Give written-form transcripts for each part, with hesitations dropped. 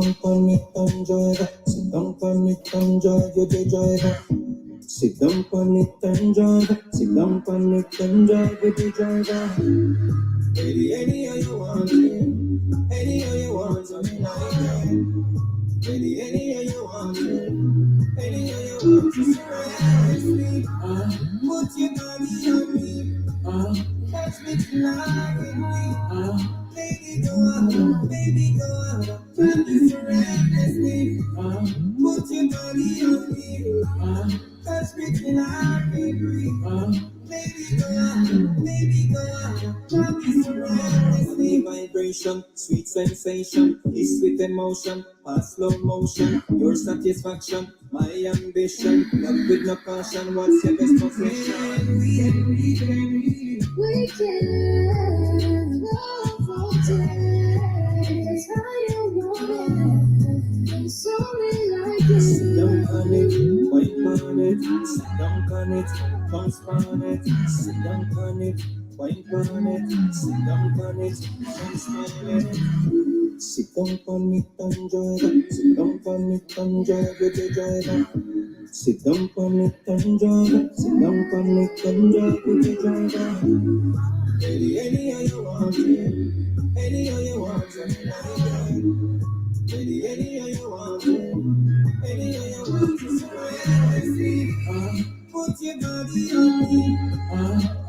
down on it and drive. Sit down on it and drive. You the driver. Sit down on it and drive. Sit down on it and drive. You the driver. Anyhow you want it. Anyhow you want it. Anyhow you want it. Anyhow you want it. Surround me. Put your body on me. Touch me tonight with me. Baby go out. Baby go out. Try to surround me. Put your body on me. Touch me tonight with me. Baby go out. Baby go out. Try to surround me. Vibration, sweet sensation, kiss with emotion, fast slow motion, your satisfaction, my ambition, love with no caution, what's your best possession? We can love all day, that's how you want it, it's only like it. Sit down on it, wine on it, sit down on it, bounce on it, sit down on it, wine on it, sit down on it, bounce on it. Sit down on it and drive, sit down on it and drive with the driver. Sit down on it and drive, sit down on it and drive with the driver. Anyhow you want it, anyhow you want it, anyhow you want it, anyhow you want it. Surround me, put your body on me,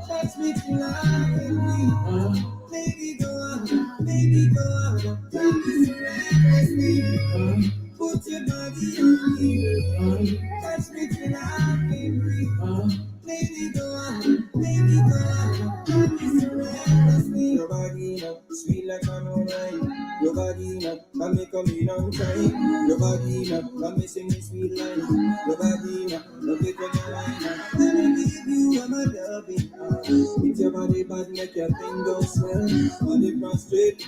touch me till I can me. Baby go out, baby go out, try to surround me. Put your body on me, touch me till I can breathe. Baby go out, baby go out, try to surround me. Your body now, sweet like a moonlight. Your body now, got me coming on time. Your body now, got me singing sweet line. Your body now, love it when you whine now. Let me give you I'm a loving. If your body bad, make your thing go swell. Body prostrate.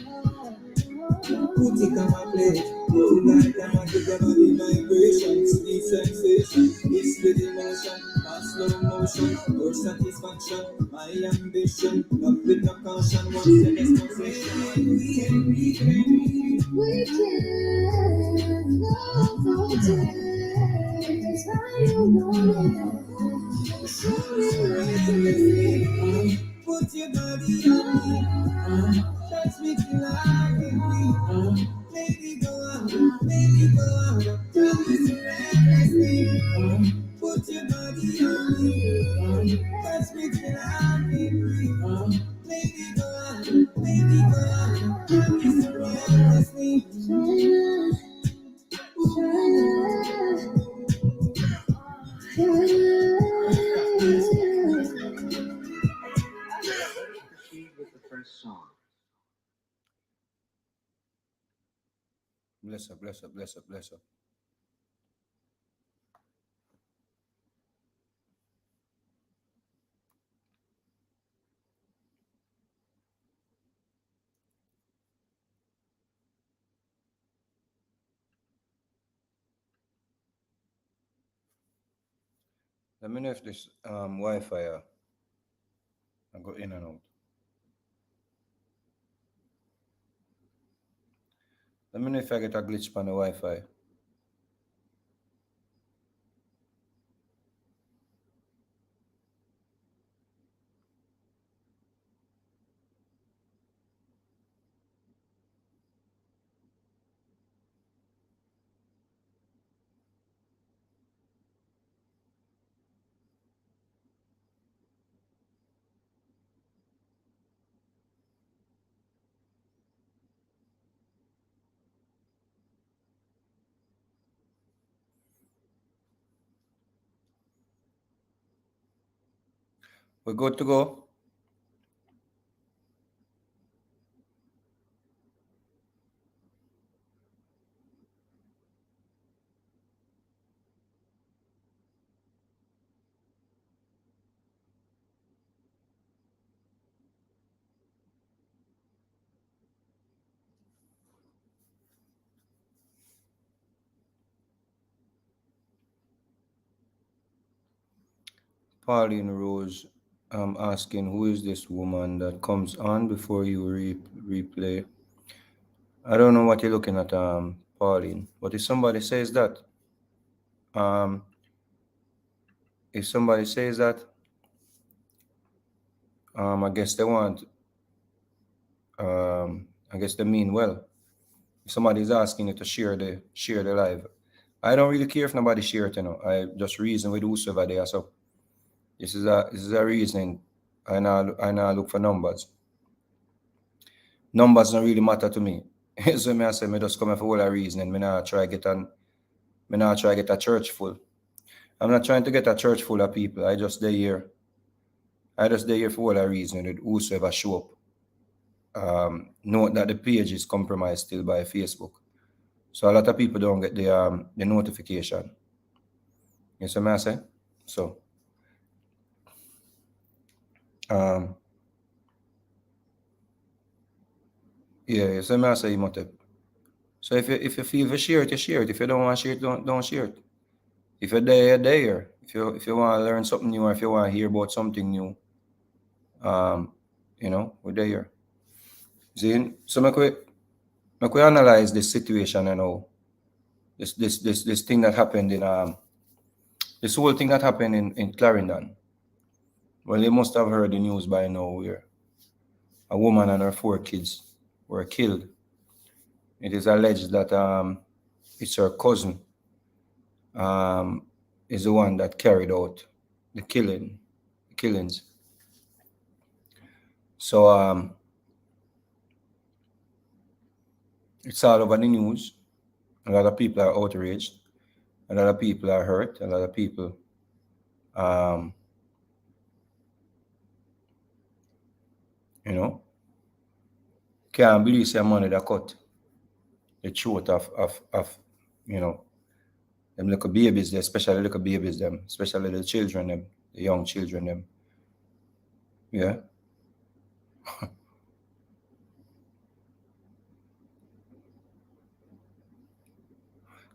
Put it on my plate. Good night, I'm give your body vibration. Sweet sensation, it's with emotion. Fast slow motion, your satisfaction, my ambition. Love with no caution, what's the best possession? We can love all day. That's how you want it. Show me like put your body on me. Touch me till I can breathe. Baby go out, baby go out. Tell me surround me. Put your body on me. Touch me till I can breathe. Baby go out, baby go out. Tell me surround me. With the first song. Bless up, bless up, bless up, bless up. Let me know if this Wi-Fi I go in and out. Let me know if I get a glitch on the Wi-Fi. We're good to go. Pauline Rose asking, who is this woman that comes on before you replay? I don't know what you're looking at, Pauline. But um, if somebody says that, I guess they want, I guess they mean well. If somebody is asking you to share the live, I don't really care if nobody share it. I just reason with whosoever there. So this is a reasoning. I now look for numbers. Numbers don't really matter to me. So me I say me just come for all a reasoning. Me not try get a church full. I'm not trying to get a church full of people. I just there here for all a reason with whosoever show up. Note that the page is compromised still by Facebook. So a lot of people don't get the notification. You see what I say? So um yeah, you see what I say, Imhotep. So if you feel to share it, you share it. If you don't want to share it, don't share it. If you're there, you're there. If you want to learn something new or if you want to hear about something new, um, we're there. See, so make we analyze this situation and all this thing that happened in this whole thing that happened in Clarendon. Well, you must have heard the news by now where a woman and her 4 kids were killed. It is alleged that it's her cousin um, is the one that carried out the killings. So it's all over the news. A lot of people are outraged. A lot of people are hurt. A lot of people um, you know, can't believe some money that cut the throat of them little babies, especially little babies, them, especially the children, them, the young children, them. Yeah.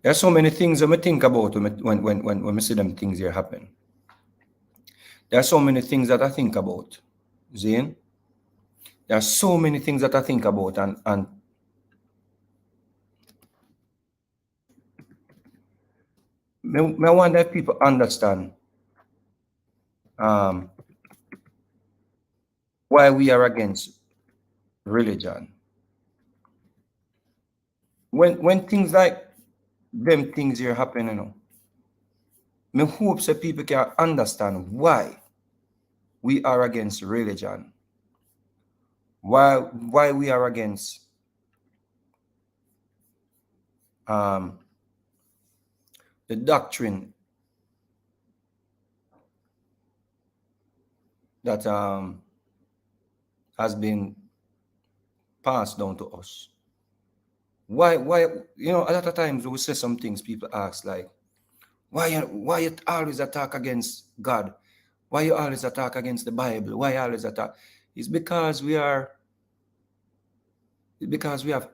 There's so many things that I think about when I see them things here happen. There are so many things that I think about, Zane. There are so many things that I think about, and I wonder if people understand um, why we are against religion. When things like them things here happen, I hope that people can understand why we are against religion. Why we are against the doctrine that has been passed down to us. Why a lot of times we say some things, people ask like, why you always attack against God? Why you always attack against the Bible? Why you always attack? It's because we have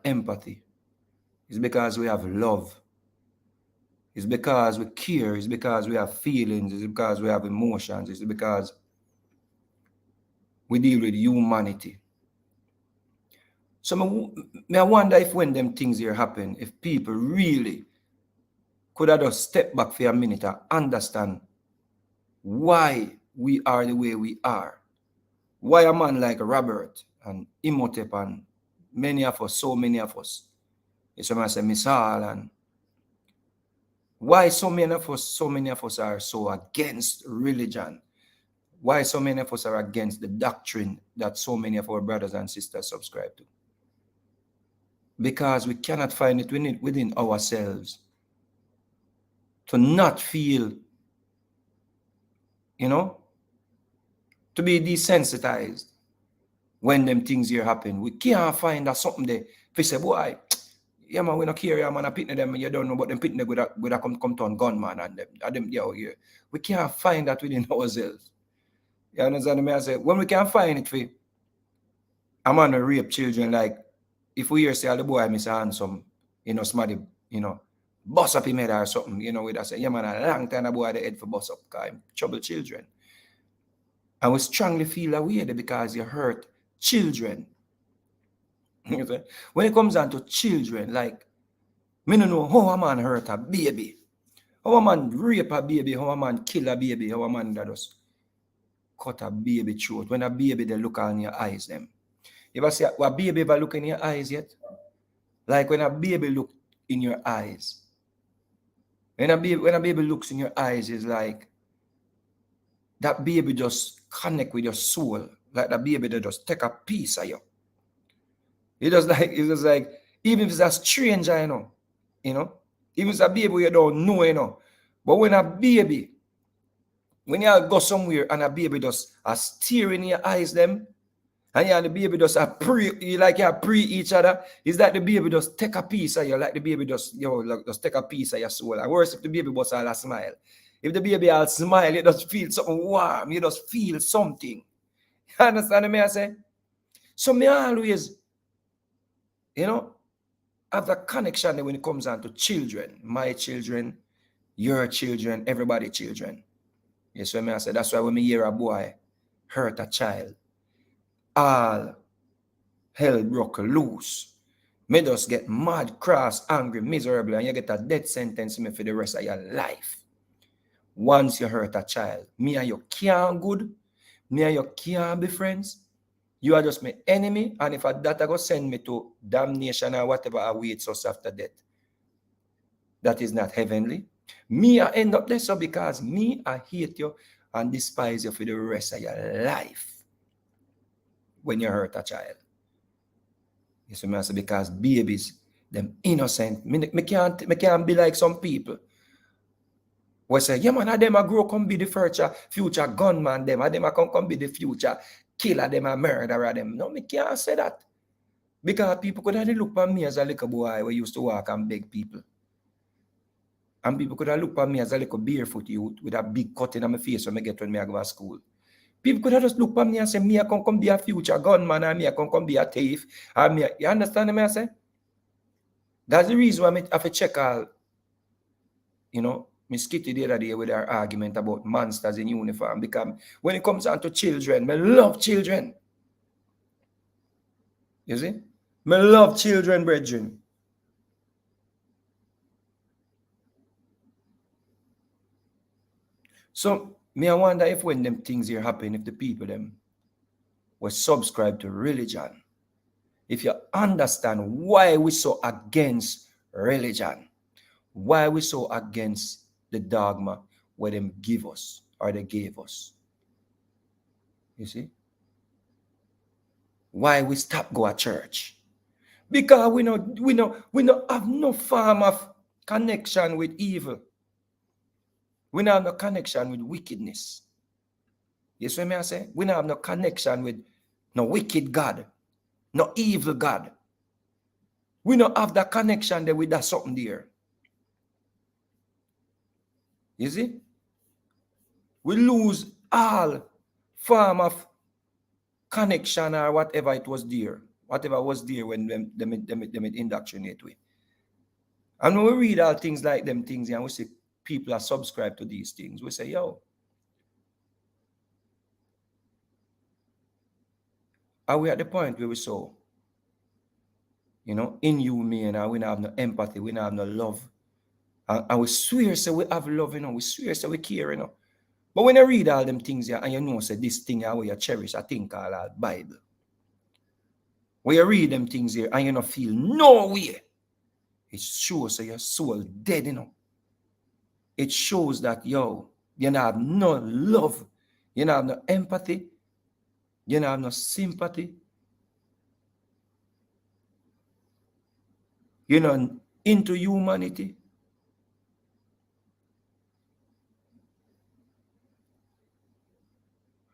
empathy. It's because we have love. It's because we care. It's because we have feelings. It's because we have emotions. It's because we deal with humanity. So I wonder if when them things here happen, if people really could have just step back for a minute and understand why we are the way we are. Why a man like Robert and Imhotep and many of us, so many of us, it's when I say Misal, and why so many of us are so against religion. Why so many of us are against the doctrine that so many of our brothers and sisters subscribe to. Because we cannot find it within ourselves to not feel, to be desensitized when them things here happen. We can't find that something there. If we say, boy, yeah man, we not care, yeah man, I pitney them, you don't know about them pitney with a come to on gunman and them yeah, here. We can't find that within ourselves. You understand me? I say, when we can find it for a man to rape children, like if we hear say all the boy Mr. Handsome, somebody, bust up him head or something, we say, yeah man, a long time the boy the head for bust up because him trouble children. And we strongly feel that way because you hurt children. When it comes down to children, like, Me no know how a man hurt a baby. How a man rape a baby, how a man kill a baby, how a man that just cut a baby throat. When a baby they look on your eyes them. You ever see a baby ever look in your eyes yet? Like when a baby look in your eyes. When a baby looks in your eyes, is like that baby just connect with your soul. Like that baby they just take a piece of you. It's just like, even if it's a stranger, you know, even if it's a baby you don't know, But when a baby, when you go somewhere and a baby just a stare in your eyes, them, and you and the baby just a pre, you like you pre each other, is that the baby just take a piece of you, like the baby just, like, just take a piece of your soul. And worse if the baby was all a smile. If the baby all smile, you just feel something warm, you just feel something. You understand me I say? So me always, have the connection when it comes down to children, my children, your children, everybody's children. Yes, what I say. That's why when me hear a boy hurt a child, all hell broke loose. Me just get mad, cross, angry, miserable, and you get a death sentence me for the rest of your life. Once you hurt a child, me and you can't good, me and you can't be friends. You are just my enemy, and if that I go send me to damnation or whatever awaits us after death, that is not heavenly. Me, I end up there so because me, I hate you and despise you for the rest of your life when you hurt a child. You see me I say, because babies, them innocent. Me can't be like some people who say, yeah man, them a grow come be the future gunman, them a come be the future killer, them a murderer, them. No, me can't say that. Because people could have looked at me as a little boy who used to walk and beg people. And people could have looked at me as a little barefoot youth with a big cut in my face when I go to school. People could have just looked at me and say, me I come be a future gunman, and me I come be a thief. And me, you understand me I say? That's the reason why I have to check all, Miss Kitty the other day with her argument about monsters in uniform. Because when it comes down to children, I love children. You see? I love children, brethren. So, I wonder if when them things here happen, if the people them were subscribed to religion, if you understand why we so against religion, why we so against the dogma where them give us or they gave us. You see? Why we stop go to church? Because we don't have no form of connection with evil. We don't have no connection with wickedness. You see what I say? We don't have no connection with no wicked God, no evil God. We don't have that connection there with that something there. You see? We lose all form of connection or whatever it was there. Whatever was there when them indoctrinate we. And when we read all things like them things and we see people are subscribed to these things, we say, yo, are we at the point where we saw, inhumane, and we don't have no empathy, we don't have no love. And we swear say we have love, we swear say we care, But when I read all them things here, and say this thing here where you cherish, I think called the Bible. When you read them things here and you don't feel no way, it shows that your soul dead, It shows that, you don't have no love, you don't have no empathy, you don't have no sympathy, you're not into humanity.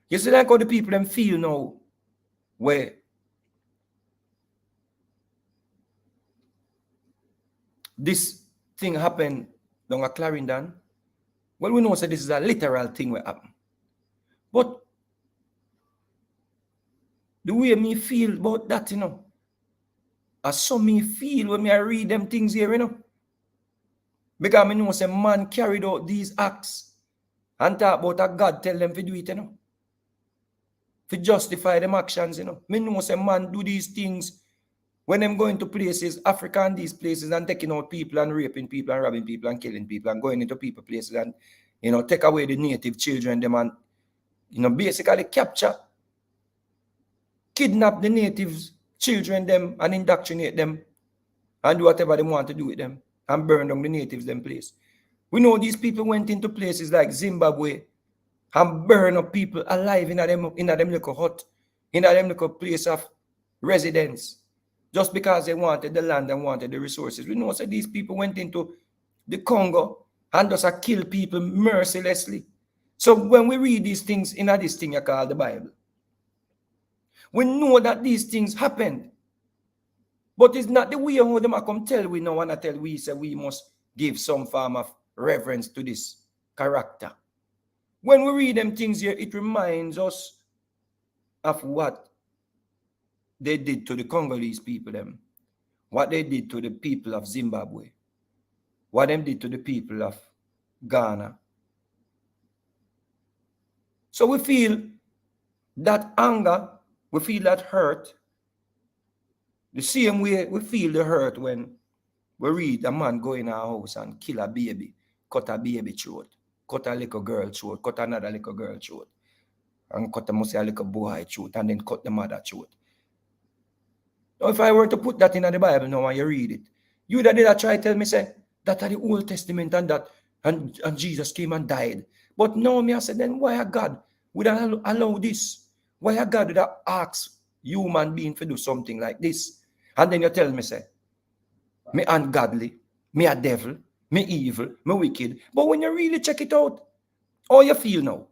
You see like how the people them feel now, where this thing happened down at Clarendon. Well, we know that this is a literal thing will happen. But the way me feel about that, as some me feel when I read them things here, Because I know some man carried out these acts and talk about a God tell them to do it, To justify them actions, Me know some man do these things When them going to places, Africa and these places, and taking out people and raping people and robbing people and killing people and going into people places and, you know, take away the native children, them and, you know, basically capture, kidnap the natives children them and indoctrinate them and do whatever they want to do with them and burn down the natives them place. We know these people went into places like Zimbabwe and burn up people alive in them little hut, in them little place of residence, just because they wanted the land and wanted the resources. We know so these people went into the Congo and just kill people mercilessly. So when we read these things in this thing you call the Bible, we know that these things happened. But it's not the way how them come tell we now and I tell we say we must give some form of reverence to this character. When we read them things here, it reminds us of what they did to the Congolese people, them, what they did to the people of Zimbabwe, what they did to the people of Ghana. So we feel that anger, we feel that hurt, the same way we feel the hurt when we read a man go in our house and kill a baby, cut a baby throat, cut a little girl throat, cut another little girl throat, and cut a little boy throat, and then cut the mother throat. Now, if I were to put that in the Bible now and you read it, you that did try to tell me, say, that are the Old Testament and that, and Jesus came and died. But now me I said, then why God would allow this? Why God would ask human being to do something like this? And then you tell me, say, me ungodly, me a devil, me evil, me wicked. But when you really check it out, how you feel now?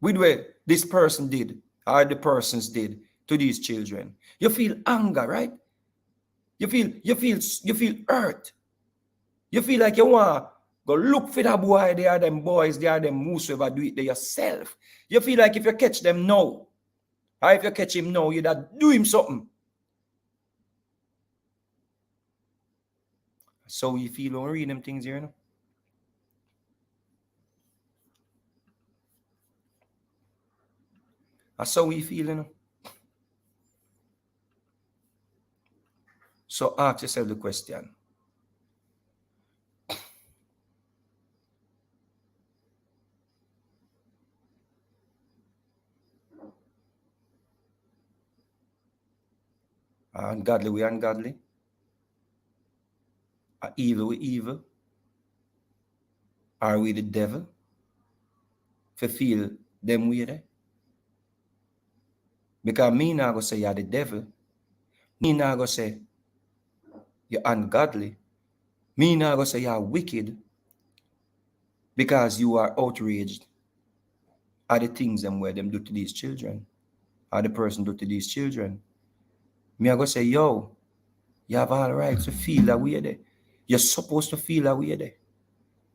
With what this person did, or the persons did to these children. You feel anger, right? You feel hurt. You feel like you want to go look for that boy, they are them boys, they are them whosoever do it there yourself. You feel like if you catch them now, or if you catch him now, you that do him something. So you feel when read them things here, you know? That's how we feel, you know? So ask yourself the question. Are ungodly we ungodly? Are evil we evil? Are we the devil? For feel them way there? Because me not go say you're the devil. Me not go say you're ungodly. Me not go say you're wicked. Because you are outraged at the things them where them do to these children. Or the person do to these children. Me I go say, yo, you have all right to feel that way there. You're supposed to feel that way there.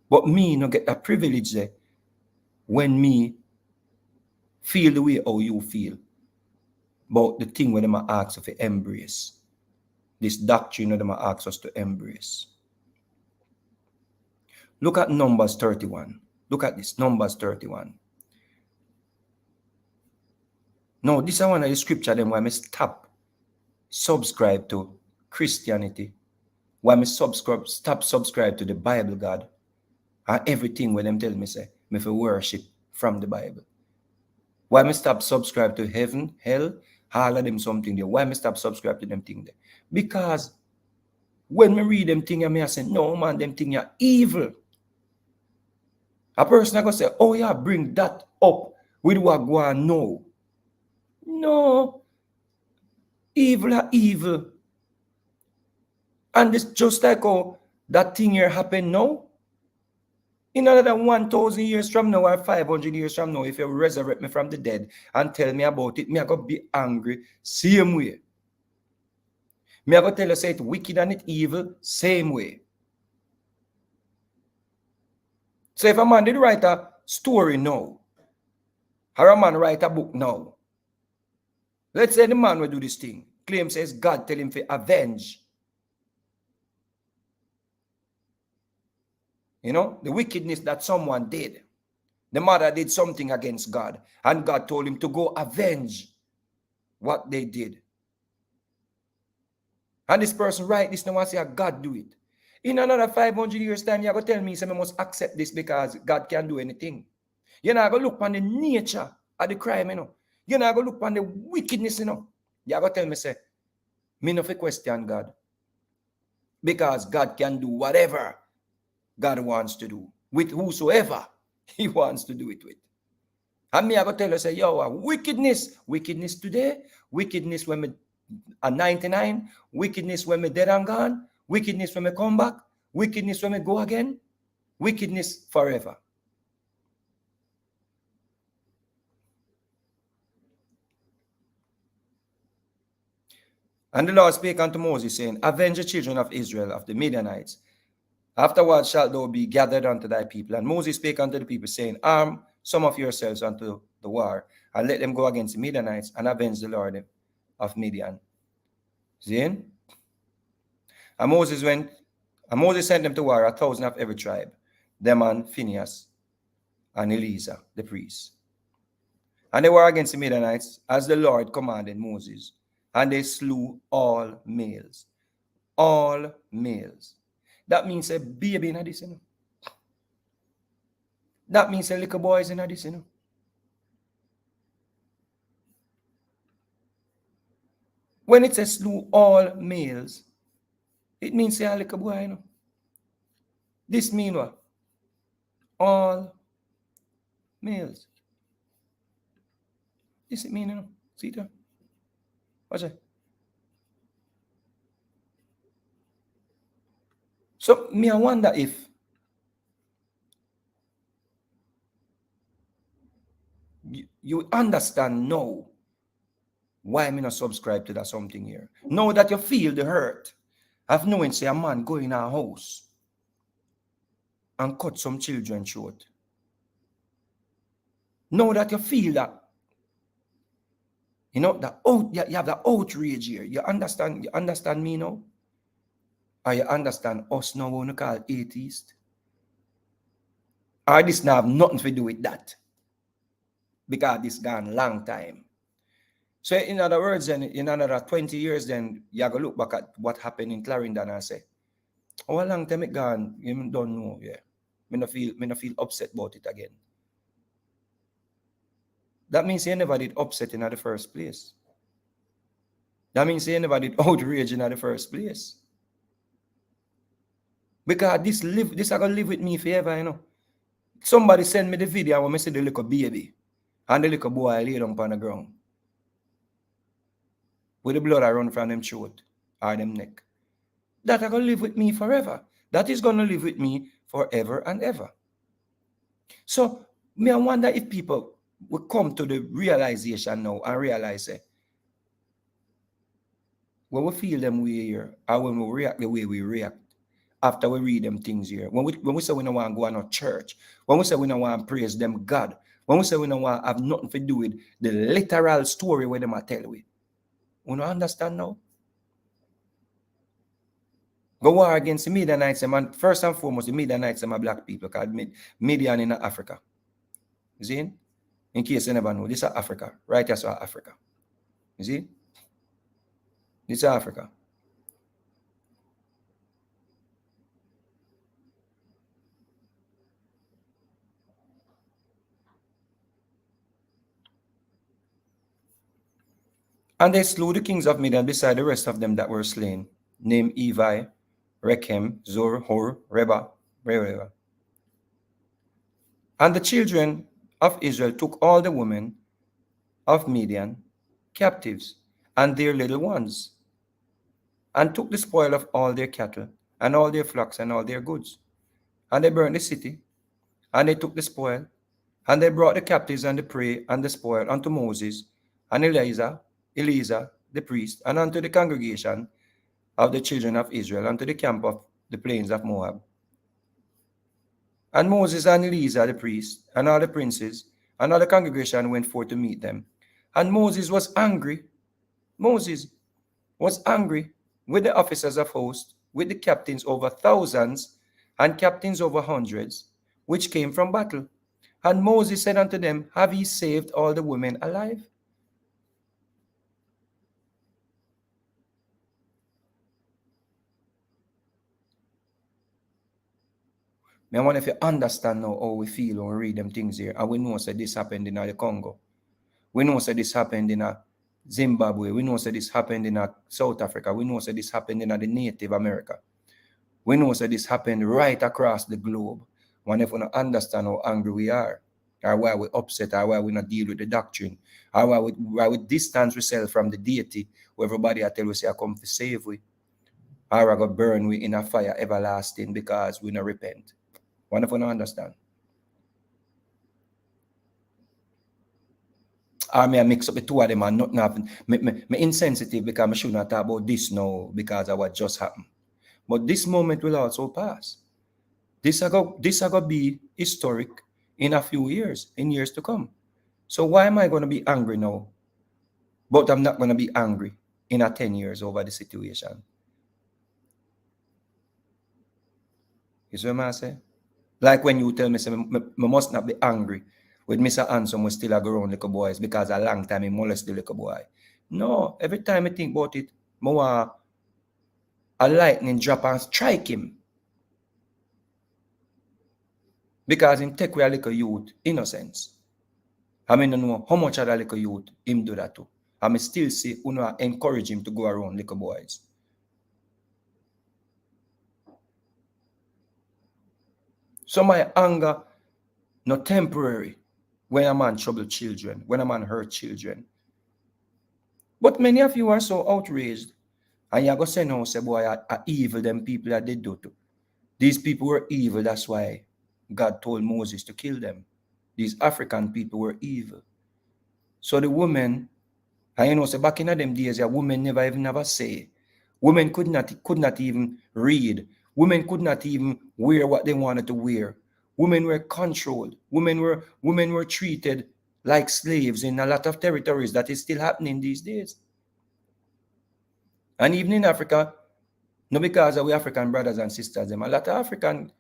But me no get that privilege there when me feel the way how you feel. But the thing when them ask us to embrace. This doctrine that them ask us to embrace. Look at Numbers 31. Look at this, Numbers 31. No, this is one of the scripture them why I stop subscribe to Christianity. Why I stop subscribe to the Bible God. And everything when them tell me say, me for worship from the Bible. Why me stop subscribe to heaven, hell, all of them something there. Why me stop subscribe to them thing there? Because when me read them thing, I say, no man, them thing are evil. A person I go say, oh yeah, bring that up with what go on now. No. Evil are evil. And it's just like how that thing here happened now. In another 1,000 years from now or 500 years from now, if you resurrect me from the dead and tell me about it, me I go be angry same way. Me I go tell you say it's wicked and it's evil same way. So if a man did write a story now, or a man write a book now, let's say the man will do this thing, claim says God tell him to avenge, you know, the wickedness that someone did. The mother did something against God, and God told him to go avenge what they did. And this person write this now and say, God do it. In another 500 years' time, you're going to tell me, say, I must accept this because God can do anything. You're not going to look on the nature of the crime, you know. You're not going to look on the wickedness, you know. You're going to tell me, say, me no fi question God. Because God can do whatever God wants to do with whosoever he wants to do it with. And me, I go tell you, say, yo, wickedness today, wickedness when me at 99, wickedness when me dead and gone, wickedness when me come back, wickedness when me go again, wickedness forever. And the Lord spake unto Moses, saying, avenge the children of Israel of the Midianites. Afterwards shalt thou be gathered unto thy people. And Moses spake unto the people, saying, arm some of yourselves unto the war, and let them go against the Midianites, and avenge the Lord of Midian. See? And Moses sent them to war, 1,000 of every tribe, them and Phinehas and Eleazar, the priest. And they were against the Midianites, as the Lord commanded Moses, and they slew all males. All males. That means a baby in this, you know. That means a little boys in this, you know. When it says slew all males, it means a little boy, you know. This means what? All males. This it mean, you know. See that? Watch it. So me, I wonder if you understand now why me not subscribe to that something here. Now that you feel the hurt of knowing say a man go in a house and cut some children short. Now that you feel that, you know, you have the outrage here. You understand me now? Or you understand us now when we call atheist? Or this now have nothing to do with that? Because this gone long time. So in other words, then in another 20 years, then you have to look back at what happened in Clarendon and say, oh, a long time it gone, you don't know, yeah. Me no feel upset about it again. That means you never did upset in the first place. That means you never did outrage in the first place. Because this are gonna live with me forever, you know. Somebody send me the video when I see the little baby and the little boy lay down on the ground. With the blood I run from them throat or them neck. That are gonna live with me forever. That is gonna live with me forever and ever. So me, I wonder if people will come to the realization now and realize when we feel them way here, or when we react the way we react after we read them things here, when we say we don't want to go to no church, when we say we don't want to praise them God, when we say we don't want to have nothing to do with the literal story where them are tell we don't understand now? Go war against the Midianites, and first and foremost, the Midianites are black people called Midian in Africa. You see? In case you never know, this is Africa. Right here, so Africa. You see? This is Africa. And they slew the kings of Midian beside the rest of them that were slain, named Evi, Rechem, Zur, Hor, Reba, Reba. And the children of Israel took all the women of Midian captives and their little ones, and took the spoil of all their cattle, and all their flocks, and all their goods. And they burned the city, and they took the spoil, and they brought the captives and the prey and the spoil unto Moses and Eleazar, the priest, and unto the congregation of the children of Israel, unto the camp of the plains of Moab. And Moses and Eleazar the priest, and all the princes, and all the congregation went forth to meet them. And Moses was angry. Moses was angry with the officers of hosts, with the captains over thousands, and captains over hundreds, which came from battle. And Moses said unto them, have ye saved all the women alive? I wonder if you understand now how we feel when we read them things here. And we know that this happened in the Congo. We know that this happened in Zimbabwe. We know that this happened in South Africa. We know that this happened in the Native America. We know that this happened right across the globe. Wonder if we don't understand how angry we are, or why we upset, or why we not deal with the doctrine, or why we distance ourselves from the deity, where everybody I tell we say I come to save we, or I go burn we in a fire everlasting because we not repent. Wonder if we don't understand. Or me I mix up the two of them and nothing happen. Me insensitive because I should not talk about this now because of what just happened. But this moment will also pass. This are going to be historic in a few years, in years to come. So why am I going to be angry now? But I'm not going to be angry in 10 years over the situation. You see what I say? Like when you tell me, say, I must not be angry with Mr. Handsome we still a go around little boys because a long time he molest the little boy. No, every time I think about it, I want a lightning drop and strike him. Because him take away a little youth innocence. I mean, I know how much of that little youth him do that too. I mean, still see, encourage him to go around little boys. So my anger, not temporary, when a man trouble children, when a man hurt children. But many of you are so outraged, and you're going to say, no, say, boy, are evil, them people that they do too. These people were evil, that's why God told Moses to kill them. These African people were evil. So the women, and you know, so back in them days, women never even have a say. Women could not even read. Women could not even wear what they wanted to wear. Women were controlled. Women were treated like slaves in a lot of territories. That is still happening these days. And even in Africa, not because of we African brothers and sisters, them a lot of African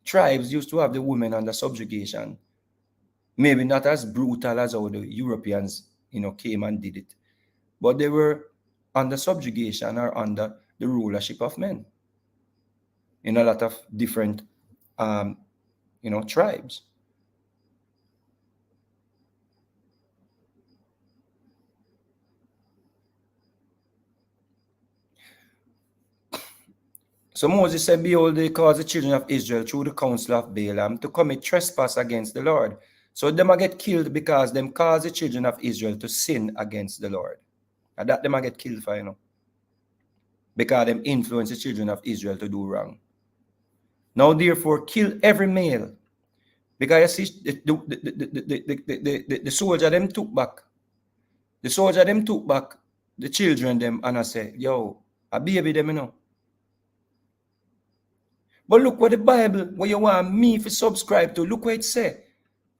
tribes used to have the women under subjugation. Maybe not as brutal as how the Europeans, came and did it. But they were under subjugation or under the rulership of men in a lot of different, tribes. So Moses said, behold, they caused the children of Israel through the counsel of Balaam to commit trespass against the Lord. So them are get killed because them caused the children of Israel to sin against the Lord. And that them are get killed for, because them influence the children of Israel to do wrong. Now therefore kill every male. Because you see, the soldier them took back. The soldier them took back the children them and I say, yo, a baby them, But look what the Bible, what you want me to subscribe to, look what it say.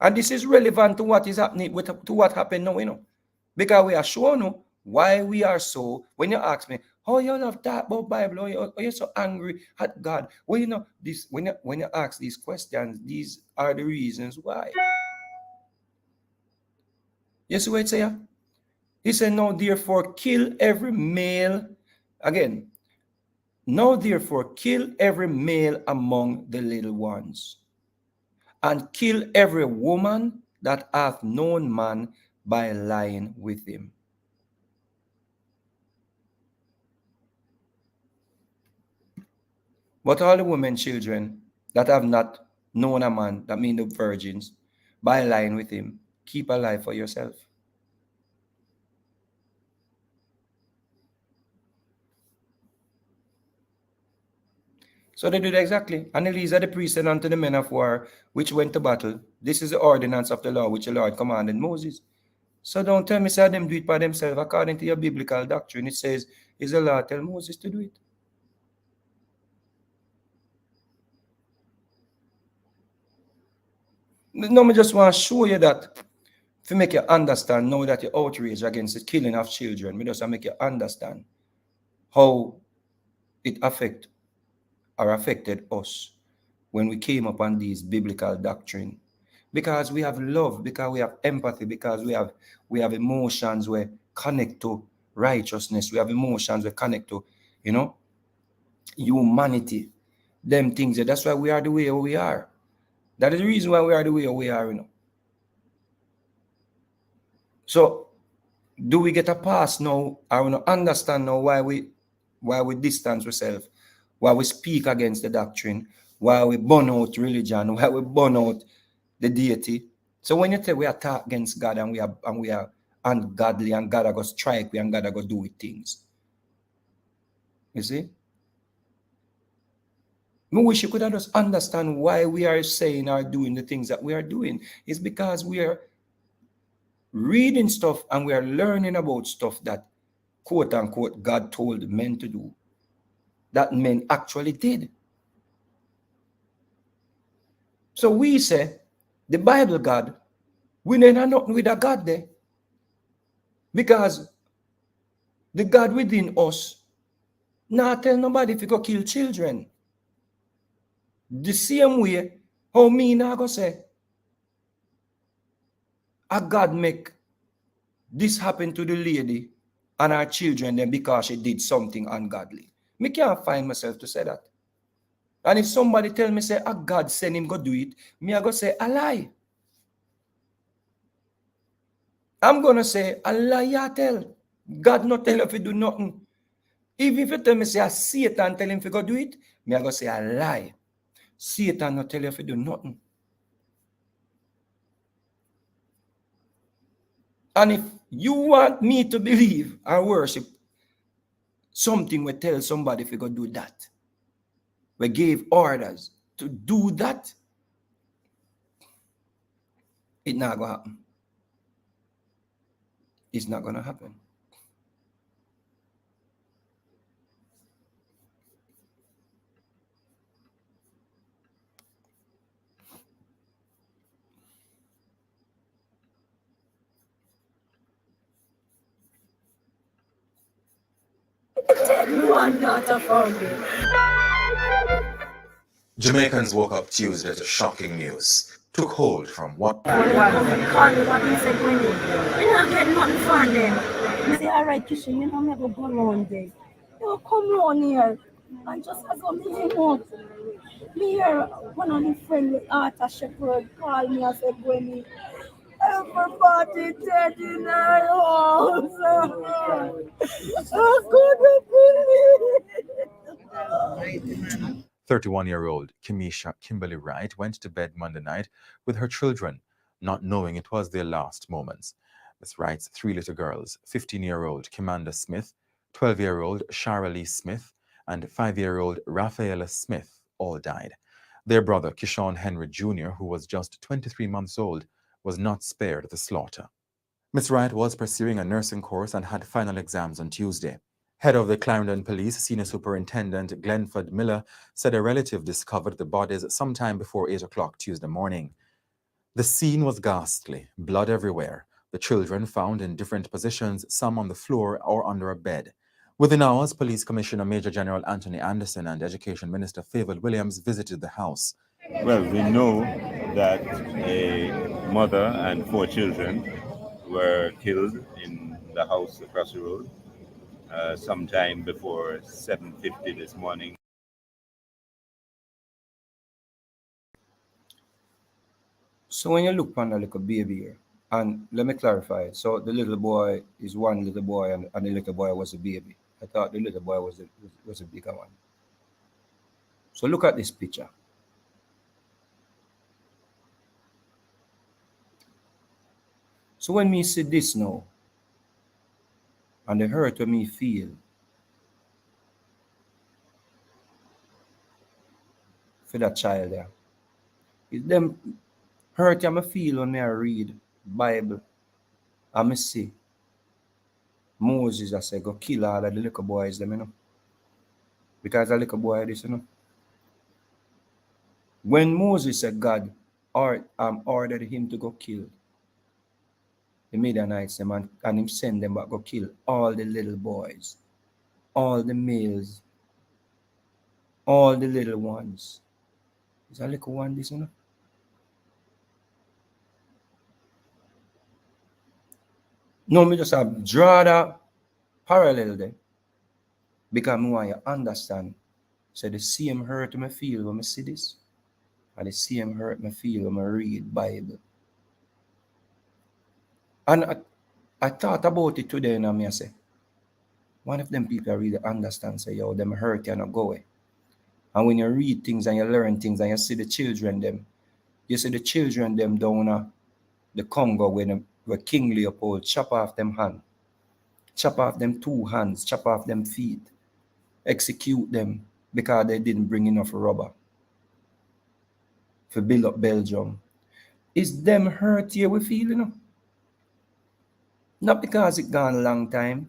And this is relevant to what is happening, to what happened now, Because we are showing why we are so, when you ask me, oh, you love that about Bible, oh, you're so angry at God. Well, this when you ask these questions, these are the reasons why. You see what it say? He said, now therefore kill every male. Again, now therefore kill every male among the little ones, and kill every woman that hath known man by lying with him. But all the women, children that have not known a man, that mean the virgins, by lying with him, keep alive for yourself. So they did exactly. Hanalyzer the priest said unto the men of war which went to battle, this is the ordinance of the law which the Lord commanded Moses. So don't tell me, say them do it by themselves. According to your biblical doctrine, it says, is the law tell Moses to do it. No, me just want to show you that to make you understand now that you're outraged against the killing of children. Me just want to make you understand how it affected us when we came upon these biblical doctrine. Because we have love, because we have empathy, because we have emotions we connect to righteousness, we have emotions we connect to, humanity, them things. That's why we are the way we are. That is the reason why we are the way we are, you know. So do we get a pass now? I want to understand now why we distance ourselves, why we speak against the doctrine, why we burn out religion, why we burn out the deity. So when you say we attack against God and we are ungodly and God are going to strike we and God are going to do with things. You see? I wish you could have just understand why we are saying or doing the things that we are doing. It's because we are reading stuff and we are learning about stuff that quote unquote God told men to do, that men actually did. So we say the Bible God, we never nothing with a God there. Because the God within us not tell nobody if you go kill children. The same way how me now go say a God make this happen to the lady and her children then because she did something ungodly. Me can't find myself to say that. And if somebody tell me say a God send him go do it, me I go say a lie. I'm gonna say a lie you tell. God not tell you if you do nothing. Even if you tell me say a Satan tell him if you go do it, me I go say a lie. Satan not tell you if you do nothing. And if you want me to believe or worship something, we tell somebody if you go do that. We gave orders to do that. It's not gonna happen. It's not gonna happen. One daughter for me. Jamaicans woke up Tuesday to shocking news. Took hold from what Call me what he said when we not get nothing from them. Me say, alright, Kishan, you know me go around there. You come round here. And just as I'm in out, me hear one of the friends with Arthur Shepherd call me and say, Gwenny, everybody dead in our house. I couldn't believe it. 31-year-old Kimisha Kimberly Wright went to bed Monday night with her children, not knowing it was their last moments. Ms. Wright's three little girls, 15-year-old Kimanda Smith, 12-year-old Shara Lee Smith, and 5-year-old Rafaela Smith, all died. Their brother, Kishon Henry Jr., who was just 23 months old, was not spared the slaughter. Ms. Wright was pursuing a nursing course and had final exams on Tuesday. Head of the Clarendon Police, Senior Superintendent Glenford Miller, said a relative discovered the bodies sometime before 8 o'clock Tuesday morning. The scene was ghastly, blood everywhere. The children found in different positions, some on the floor or under a bed. Within hours, Police Commissioner Major General Anthony Anderson and Education Minister Favour Williams visited the house. Well, we know that a mother and 4 children were killed in the house across the road sometime before 7:50 this morning. So when you look upon a little baby here, and let me clarify. So the little boy is one little boy, and the little boy was a baby. I thought the little boy was a bigger one. So look at this picture. So when me see this now, and the hurt when me feel for that child there, it's them hurt I feel when I read Bible and me see Moses I say go kill all of the little boys them, you know. Because the little boy this, you know. When Moses said God ordered him to go kill the Midianites them and him send them back go kill all the little boys, all the males, all the little ones. It's a little one this, you know. No, me just have draw that parallel there. Because I want you understand. So the same hurt me feel when I see this. And the same hurt me feel when I read Bible. And I thought about it today and I say, one of them people really understand, say, yo, them hurt you not go away. And when you read things and you learn things and you see the children them, you see the children them down the Congo where King Leopold chop off them hand, chop off them 2 hands, chop off them feet, execute them because they didn't bring enough rubber to build up Belgium. Is them hurt here we feel, you know? Not because it gone a long time.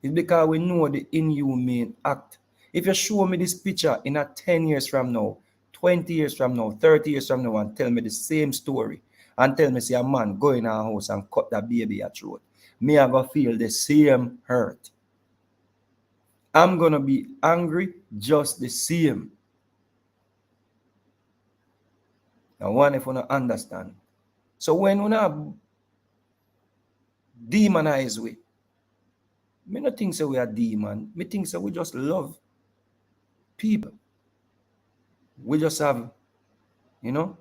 It's because we know the inhumane act. If you show me this picture in a 10 years from now, 20 years from now, 30 years from now, and tell me the same story, and tell me, see a man go in our house and cut that baby at throat, me I go feel the same hurt. I'm gonna be angry just the same. Now, one if you don't understand. So when we not demonize we, me not think so we are demon. Me think so we just love people. We just have, you know,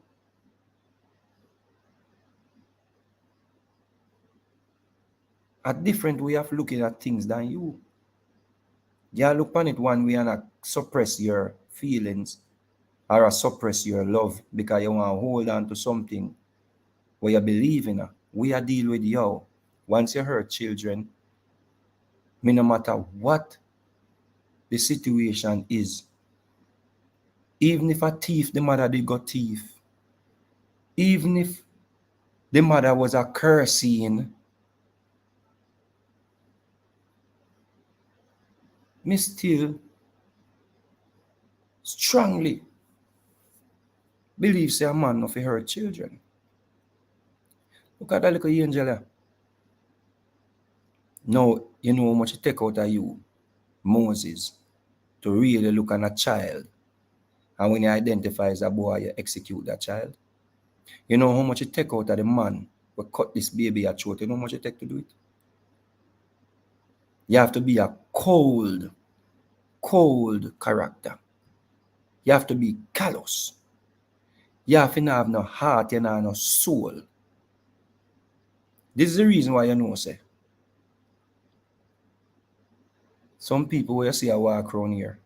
a different way of looking at things than you. You look on it one way and suppress your feelings or suppress your love because you want to hold on to something where you believe in. We are deal with you. Once you hurt children, me no matter what the situation is, even if a thief, the mother did got thief, even if the mother was a cursing, me still strongly believe say a man of hurt children. Look at that little angel there. Now, you know how much it take out of you, Moses, to really look at a child. And when you identify as a boy, you execute that child. You know how much it take out of the man who cut this baby at throat. You know how much it take to do it? You have to be a cold character. You have to be callous. You have to not have no heart, you have no soul. This is the reason why you know, say, some people where you see a walk around here,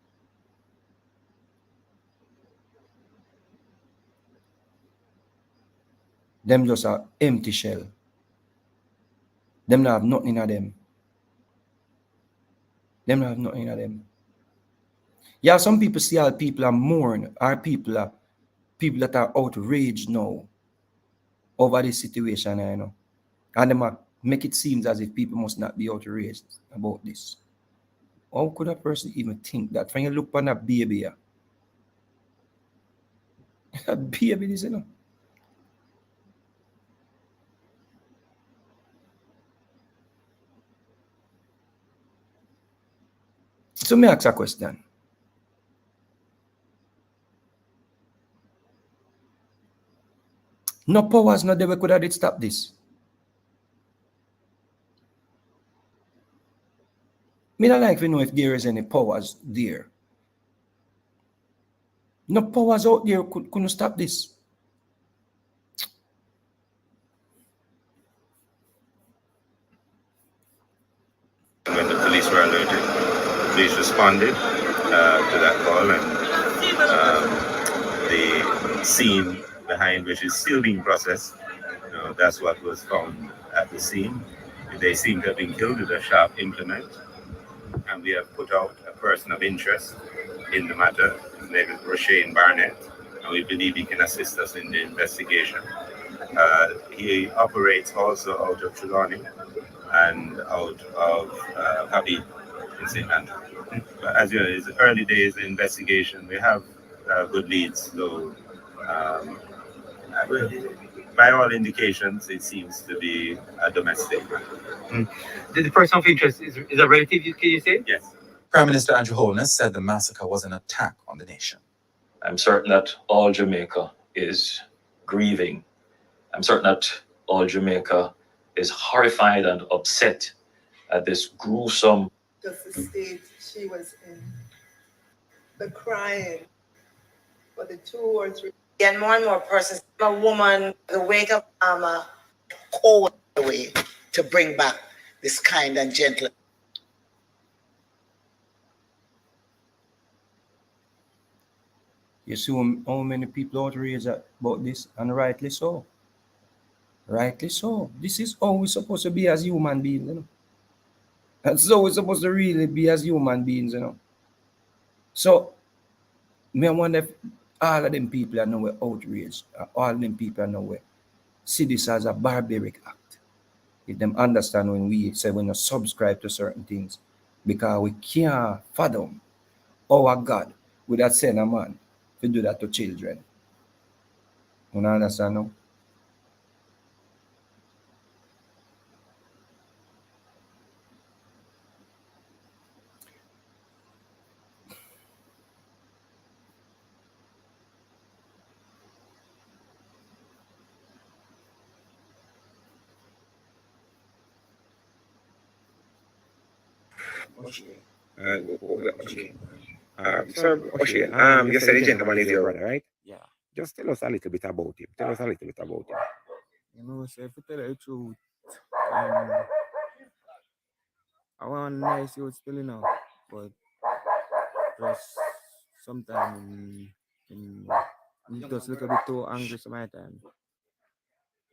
them just a empty shell. Them not have nothing in them. Them not have nothing in them. Yeah, some people see how people are mourn, or people that are outraged now over this situation, you know. And them make it seem as if people must not be outraged about this. How could a person even think that? When you look on a baby, a baby this, you know. So me ask a question. No powers no devil could have stop this. Me not like to know if there is any powers there. No powers out there couldn't stop this. When the police were alerted, the police responded to that call, and the scene behind which is still being processed, that's what was found at the scene. They seem to have been killed with a sharp implement, and we have put out a person of interest in the matter. His name is Roshane Barnett, and we believe he can assist us in the investigation. He operates also out of Trelawney and out of Habib in St. Andrew. But as you know, it's early days of investigation. We have good leads, so by all indications, it seems to be a domestic. The person of interest is a relative, can you say? Yes. Prime Minister Andrew Holness said the massacre was an attack on the nation. I'm certain that all Jamaica is grieving. I'm certain that all Jamaica is horrified and upset at this gruesome. Just the state she was in, the crying for the 2 or 3 And more persons, a woman, the weight of armor, cold way to bring back this kind and gentle. You see how many people outraged about this, and rightly so. Rightly so. This is how we're supposed to be as human beings, you know. That's how we're supposed to really be as human beings, you know. So, me I wonder if all of them people are nowhere outraged, all of them people are nowhere see this as a barbaric act. If them understand when we say we not subscribe to certain things, because we can't fathom our God would have sent a man to do that to children. You understand now? Okay. Sir Oshie, you said the gentleman is your brother, right? Yeah. Just tell us a little bit about him. Tell us a little bit about him. You know, so if you tell you the truth, um, I want nice youth still, you know, but just sometimes in just a little bit too angry some my time.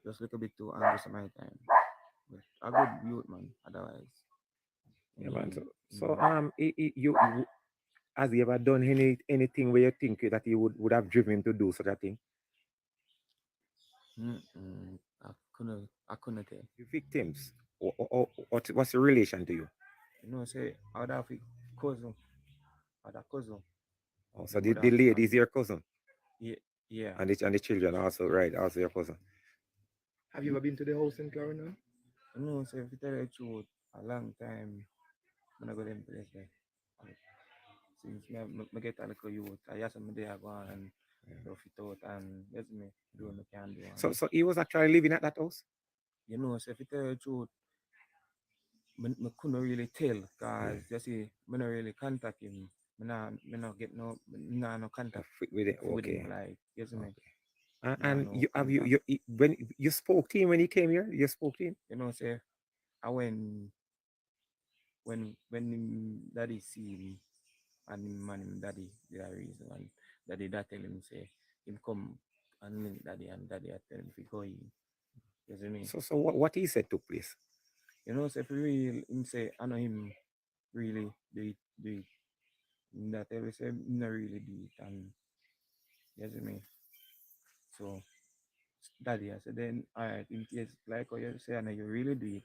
Just a little bit too angry some my time. But a good youth, man, otherwise. Yeah, man. So, Mm, so has he ever done anything where you think that he would have driven him to do such a thing? I couldn't tell. The victims, what's the relation to you? You know, say, I would have a cousin. I had a cousin. Oh, so Him the, would the have, lady is your cousin, yeah, yeah. and the children also, right? Also your cousin. Have you ever been to the house in Clarendon? You know, say, if you tell you the truth, a long time, when I go them place there. Since me get a little youth, I just me there go on and rough it out and let me do what I can do. So he was actually living at that house. You know, so if you tell you the truth, me couldn't really tell because you see, me not really contact him. Me not get no contact With it, with him okay. like you see me. And No you have contact. when you spoke to him when he came here, you spoke to him. You know, say I when him daddy see him and him and him daddy the reason and daddy that tell him say him come and link daddy and daddy I tell him to go in. You see me? So what he said took place. You know, so if real him say I know him really do it. That tell me say him not really do it and you see me. So daddy I said then alright in case like how you say I know you really do it,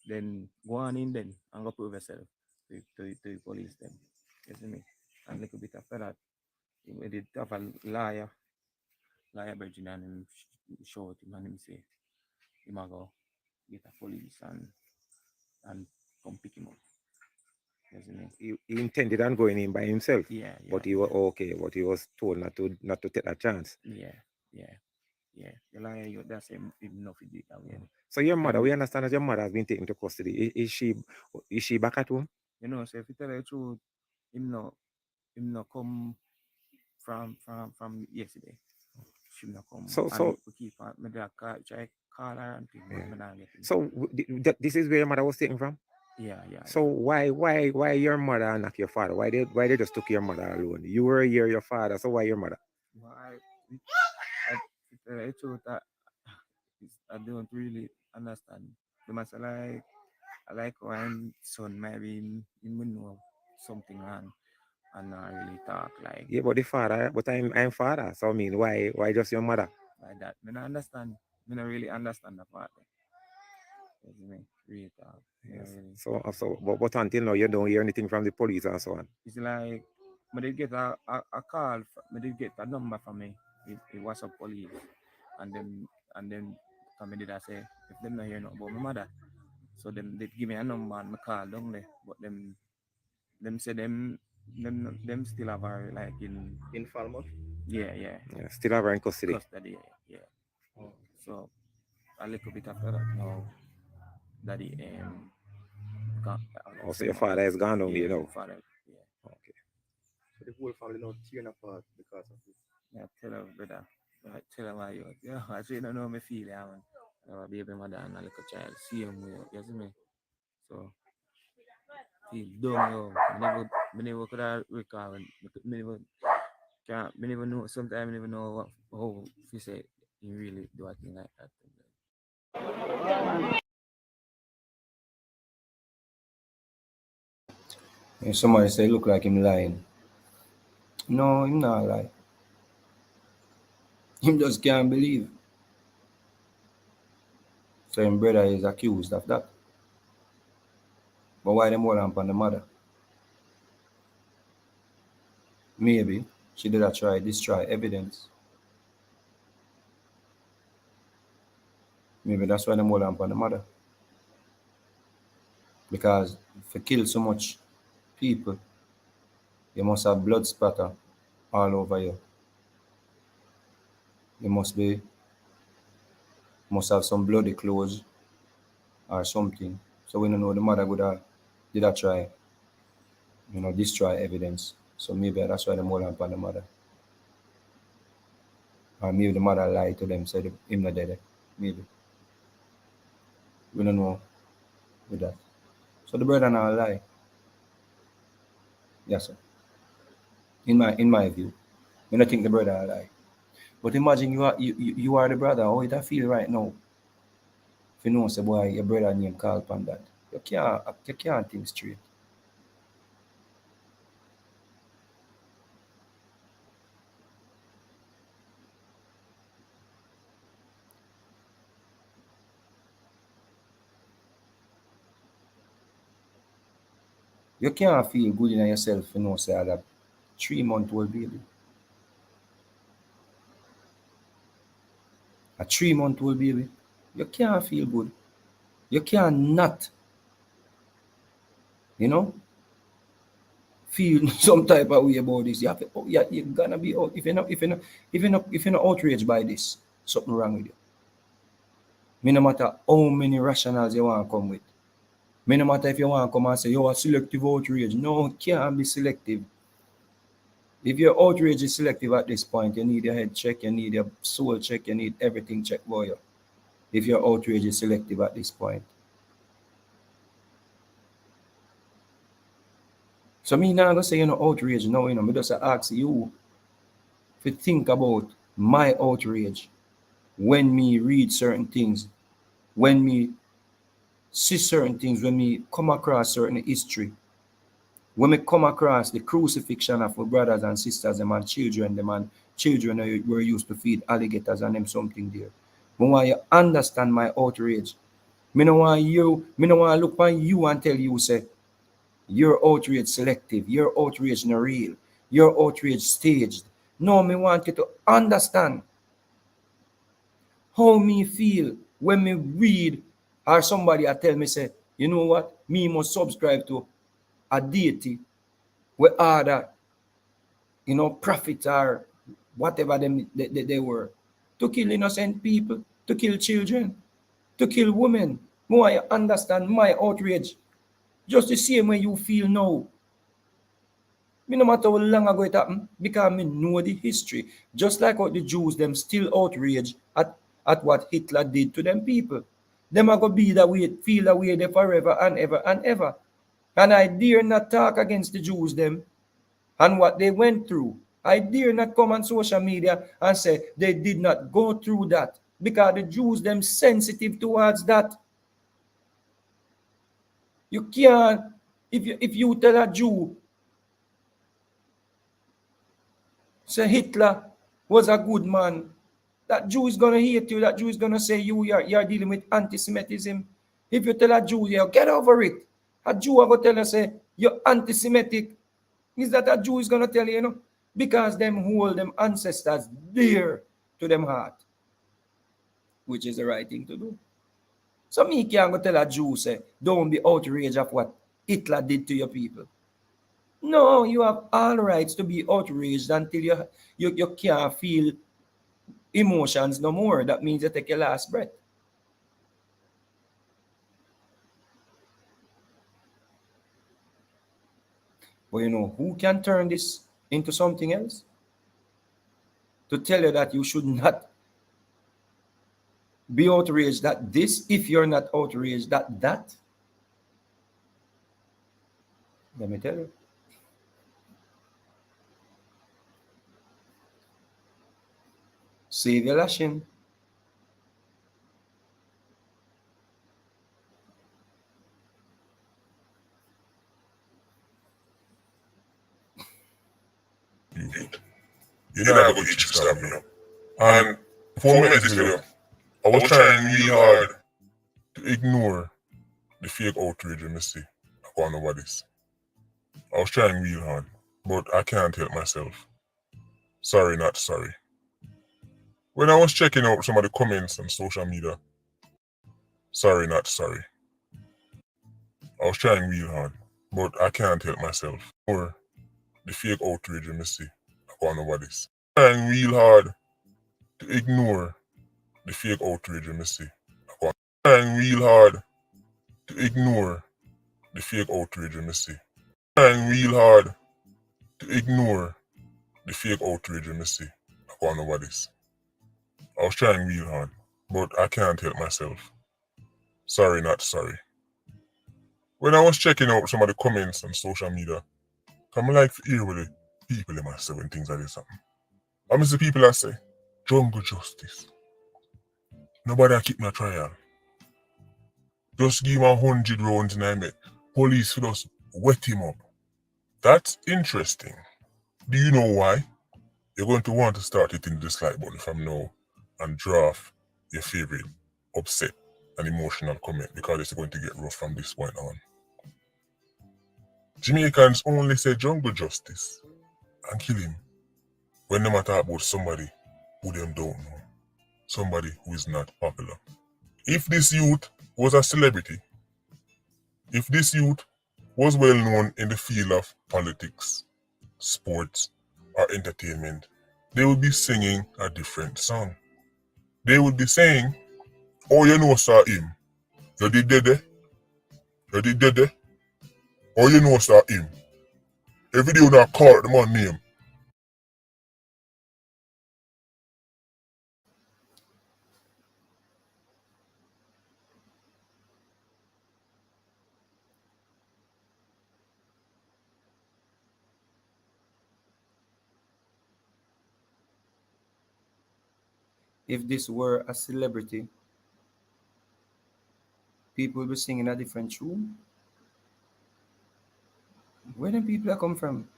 then go on in then and go prove yourself to the police then. You see me? And little bit after that, we did have a lawyer Virgin and him show it him and him say him a go get a police and come pick him up. You see me? He intended on going in by himself. Yeah, But he was okay. But he was told not to take that chance. yeah. The lawyer you that's him enough to do it that way. So your mother, And we understand that your mother has been taken to custody. Is she back at home? you know, so if you tell the truth, him no come from yesterday. She not come. So And we keep on me there try call her and thing, but me not get him. so this is where your mother was taken from. Yeah. So why your mother and not your father? Why they just took your mother alone? You were here, your father. So why your mother? Why to tell the truth that I don't really understand. The matter like I like when son maybe him will know something and not really talk like Yeah, but the father, but I'm father. So I mean, why just your mother? like that. Me not understand. Me not really understand the part. You see me? Really talk. Me not Yes. really. But until now you don't hear anything from the police and so on. It's like me did get a call. Me did get a number from me. It was a police, and then come did I say if them not hear nothing about my mother, so them they give me a number and me call down there, but them say them still have her like in Falmouth? yeah Still have her in custody. custody yeah. So a little bit after that now, daddy got So your father is gone down there now. father Okay. So the whole family now tearing apart because of this. yeah tell her brother I tell them I yeah, I say don't know me feel yeah, man. I have a baby mother and a little child. Same way, you see me? So feel dumb yo. Me never could have recall me never can't me never know sometimes me never know what how you say you really do a thing like that. If somebody say look like him lying, no, him not lie. Him just can't believe. So him brother is accused of that. But why them hold on upon the mother? Maybe she did a try destroy evidence. Maybe that's why them hold on upon the mother. Because if you kill so much people, you must have blood spatter all over you. You must have some bloody clothes or something. So we don't know the mother would have did a try, destroy evidence. So maybe that's why them hold on upon the mother. Or maybe the mother lied to them, said him not dead. Maybe. We don't know with that. So the brother not lie. Yes, sir. In my view. I don't think the brother lie. But imagine you are the brother. How it feel right now? If you know say boy your brother name called upon that. You can't think straight. You can't feel good in yourself, say that 3 month old baby. A 3 month old baby. You can't feel good. You cannot, you know, feel some type of way about this. You have to, you're gonna be out. If you're not outraged by this, something wrong with you. Me no matter how many rationals you want to come with. Me no matter if you want to come and say you're a selective outrage. No, it can't be selective. If your outrage is selective at this point, you need your head check, you need your soul check, you need everything checked for you. If your outrage is selective at this point. So me now gonna say outrage now, me just ask you to think about my outrage when me read certain things, when me see certain things, when me come across certain history, when we come across the crucifixion of our brothers and sisters, them and children were used to feed alligators and them something there. But when you understand my outrage, me no want look on you and tell you say your outrage selective, your outrage not real, your outrage staged. No, me want you to understand how me feel when me read or somebody I tell me say, you know what, me must subscribe to a deity where other prophets or whatever they were, to kill innocent people, to kill children, to kill women. More I understand my outrage. Just the same way you feel now. Me no matter how long ago it happened, because me know the history. Just like how the Jews them still outraged at what Hitler did to them people. Them are gonna be that way, feel that way there forever and ever and ever. And I dare not talk against the Jews them and what they went through. I dare not come on social media and say they did not go through that, because the Jews them sensitive towards that. You can't, if you tell a Jew say Hitler was a good man, that Jew is gonna hate you. That Jew is gonna say you're dealing with anti-Semitism. If you tell a Jew, yeah, get over it. A Jew are gonna tell you say you're anti-Semitic. Is that a Jew is gonna tell you, because them hold them ancestors dear to them heart, which is the right thing to do. So me can't go tell a Jew say don't be outraged of what Hitler did to your people. No, you have all rights to be outraged until you can't feel emotions no more. That means you take your last breath. But who can turn this into something else? to tell you that you should not be outraged at this if you're not outraged at that. Let me tell you. Save your lashing. You never go itch stab me. And before I made this video, I was trying real hard to ignore the fake outrage in me see upon over this. I was trying real hard, but I can't help myself. Sorry, not sorry. When I was checking out some of the comments on social media, sorry, not sorry. I was trying real hard, but I can't help myself. Or the fake outrage in me see upon over this. Trying real hard to ignore the fake outrage in me see. Trying real hard to ignore the fake outrage in me see. Trying real hard to ignore the fake outrage in me see upon over this. I was trying real hard, but I can't help myself. Sorry, not sorry. When I was checking out some of the comments on social media, I'm like to hear what the people in my say when things like this happen. I miss the people that say, jungle justice. Nobody a keep my trial. Just give him 100 rounds and I make police for just wet him up. That's interesting. Do you know why? You're going to want to start hitting the dislike button from now and draft your favorite upset and emotional comment because it's going to get rough from this point on. Jamaicans only say jungle justice and kill him when they talk about somebody who them don't know, somebody who is not popular. If this youth was a celebrity, if this youth was well known in the field of politics, sports, or entertainment, they would be singing a different song. They would be saying, oh, you know, sir, him. You did there. You did there. Oh, you know, sir, him. Every day you not call the man name. If this were a celebrity, people will be singing a different tune. Where do people come from?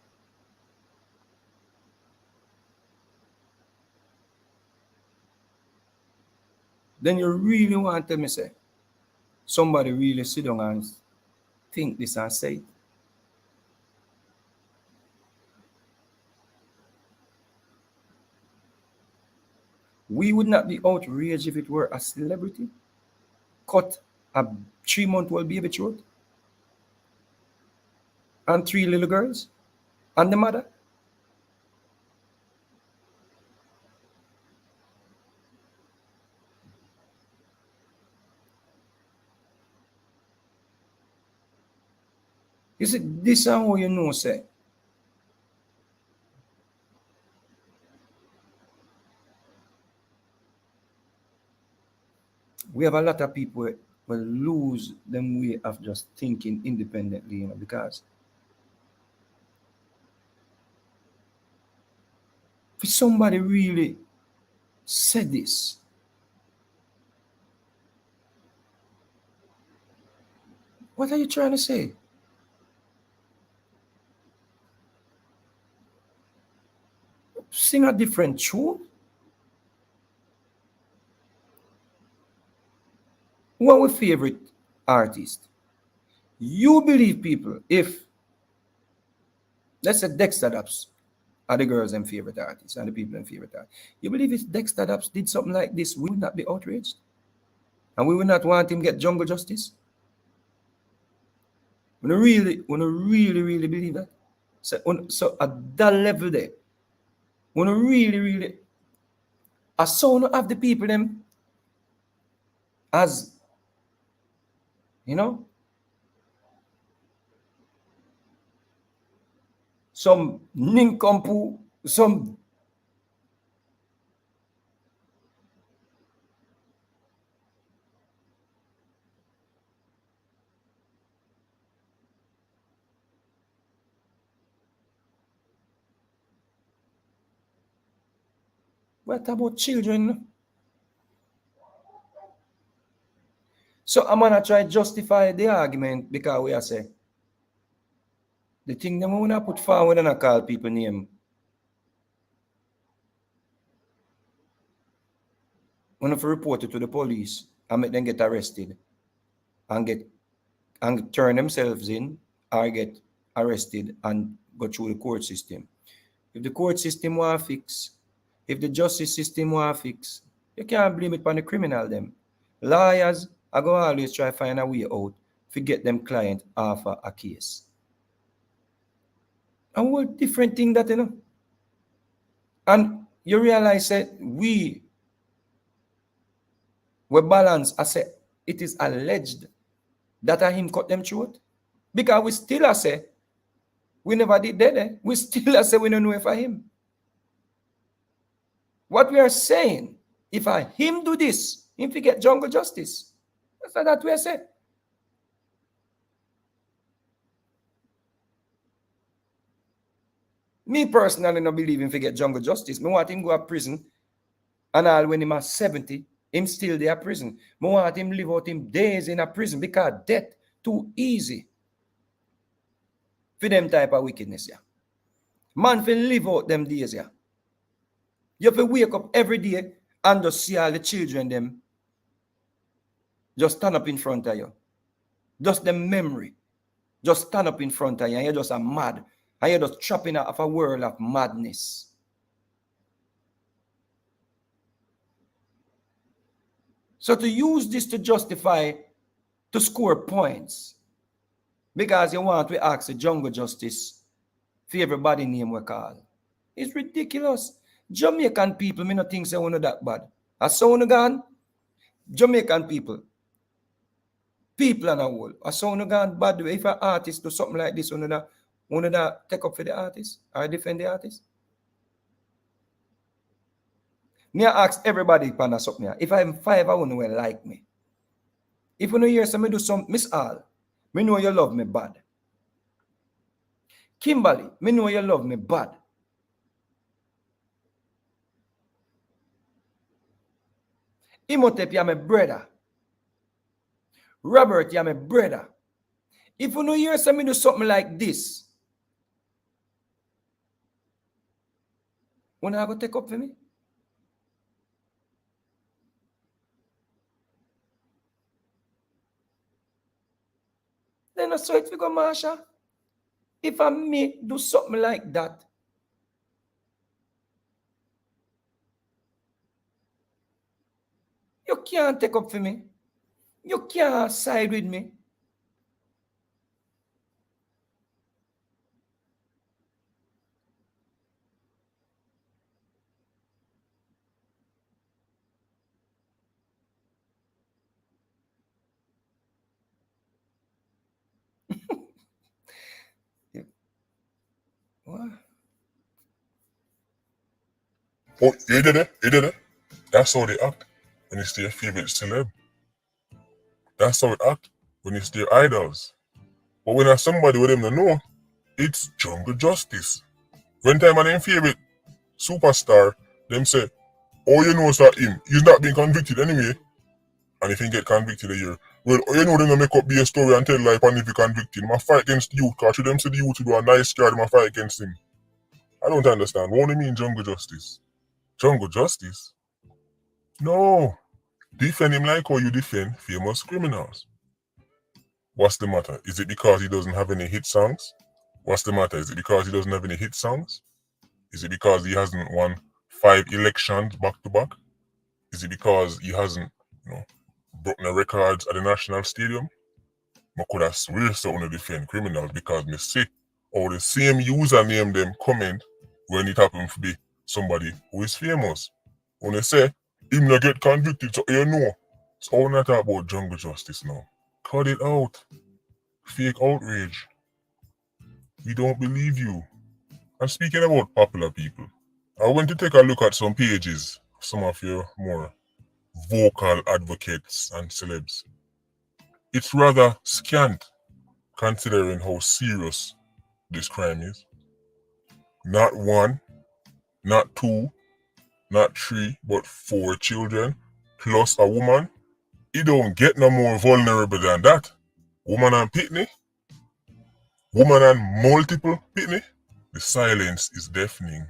Then you really want to tell me say, somebody really sit down and think this and say it. We would not be outraged if it were a celebrity. Cut a 3-month-old baby throat and 3 little girls and the mother. You see, this is how you know, say, we have a lot of people will lose them way of just thinking independently, because if somebody really said this, what are you trying to say? Sing a different tune? Who are our favorite artist? You believe people, if let's say Dexter Daps are the girls and favorite artists and the people and favorite artists. You believe if Dexter Daps did something like this, we would not be outraged? And we would not want him get jungle justice? We don't really believe that. So at that level there, we don't really as soon of the people them as some nincompoop, some What about children? So I'm gonna try justify the argument because we are say the thing that we wanna put forward and I call people name. When if report it to the police and make them get arrested and turn themselves in or get arrested and go through the court system. If the court system want fix, if the justice system want fix, you can't blame it on the criminal them. Lawyers are going to always try to find a way out to get them client off a case. And what different thing that, you know? And you realize that we balance, I say, it is alleged that him cut them throat. Because we still say, we never did that. Eh? We still say we don't know if I him. What we are saying, if I him do this, him to get jungle justice. That's not that we are saying. Me personally not believe him to get jungle justice. Me want him go to prison and all when him at 70, him still there at prison. Me want him live out him days in a prison because death too easy for them type of wickedness. Yeah. Man for live out them days. Yeah. You have to wake up every day and just see all the children them just stand up in front of you. Just the memory. Just stand up in front of you and you're just a mad. And you're just trapping out of a world of madness. So to use this to justify, to score points, because you want to ask the jungle justice for everybody name we call. It's ridiculous. Jamaican people, me not think say one that bad. I saw one gone. Jamaican people and a whole. I saw one gone bad. If an artist do something like this, one that take up for the artist or defend the artist. Me ask everybody pan something. If I'm 5, I wouldn't will like me. If you know hear somebody do some Miss All, me know you love me bad. Kimberly, me know you love me bad. Imhotep, you're my brother. Robert, you're my brother. If you know hear somebody do something like this, when I go take up for me? Then I saw it figure, Marsha. If I may do something like that, you can't take up for me. You can't side with me. What? Oh, you did it. That's how they act when it's their favorite celeb. That's how it act when it's their idols. But when there's somebody with them to know, it's jungle justice. When time on them favorite superstar, them say, oh, you know, sir, him, he's not being convicted anyway. And if he get convicted a year, well, you know, them make up be a story and tell like, and if he convicted, him, I fight against the youth, because should them say the youth to do a nice card, him, I fight against him. I don't understand. What do you mean jungle justice? Jungle justice? No. Defend him like how you defend famous criminals. What's the matter? Is it because he doesn't have any hit songs? What's the matter? Is it because he doesn't have any hit songs? Is it because he hasn't won 5 elections back to back? Is it because he hasn't, broken the records at the National Stadium? I could have swear so on to defend criminals because me see all the same username them comment when it happens to be somebody who is famous. When they say him not get convicted, so you know. It's all not about jungle justice now. Cut it out. Fake outrage. We don't believe you. And speaking about popular people, I went to take a look at some pages of some of your more vocal advocates and celebs. It's rather scant considering how serious this crime is. Not 1, not 2, not 3, but 4 children, plus a woman, he don't get no more vulnerable than that. Woman and pitney, woman and multiple pitney, the silence is deafening.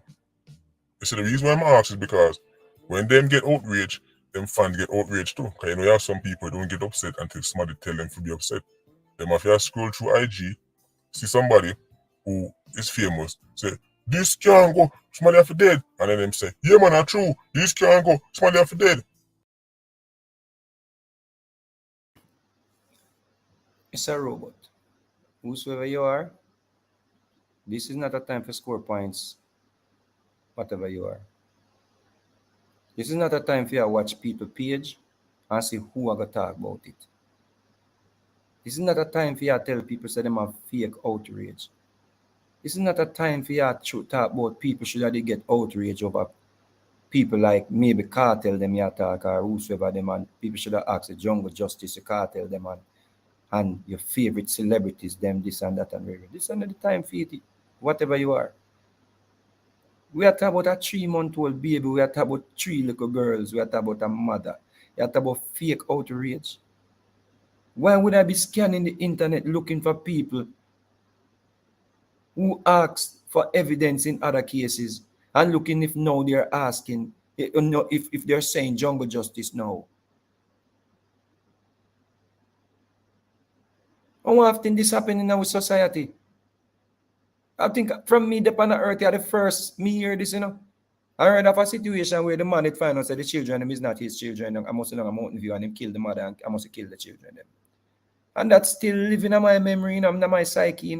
You see, the reason why I'm asking is because when them get outraged, them fans get outraged too. Because you know you have some people who don't get upset until somebody tell them to be upset. Them if you scroll through IG, see somebody who is famous, say, this can't go, somebody have to dead. And then them say, yeah man, that's true, this can't go, somebody have to dead. It's a robot. Whosoever you are, this is not a time for score points, whatever you are. This is not a time for you to watch people page and see who are going to talk about it. This is not a time for you to tell people say them have fake outrage. This is not a time for you to talk about people should they get outrage over people like maybe cartel them you talk or whosoever them, and people should have asked the jungle justice to cartel them and your favorite celebrities them this and that and whatever. This is not the time for it, whatever you are. We are talking about a 3-month-old baby. We are talking about 3 little girls. We are talking about a mother. We are talking about fake outrage. Why would I be scanning the internet looking for people who asked for evidence in other cases and looking if now they're asking, if they're saying jungle justice now? How often this happen in our society? I think from me, the planet Earth, the first me hear this, I heard of a situation where the man had found out that the children is not his children. I must have a mountain view and him kill the mother and I must kill the children. And that's still living in my memory, in my psyche,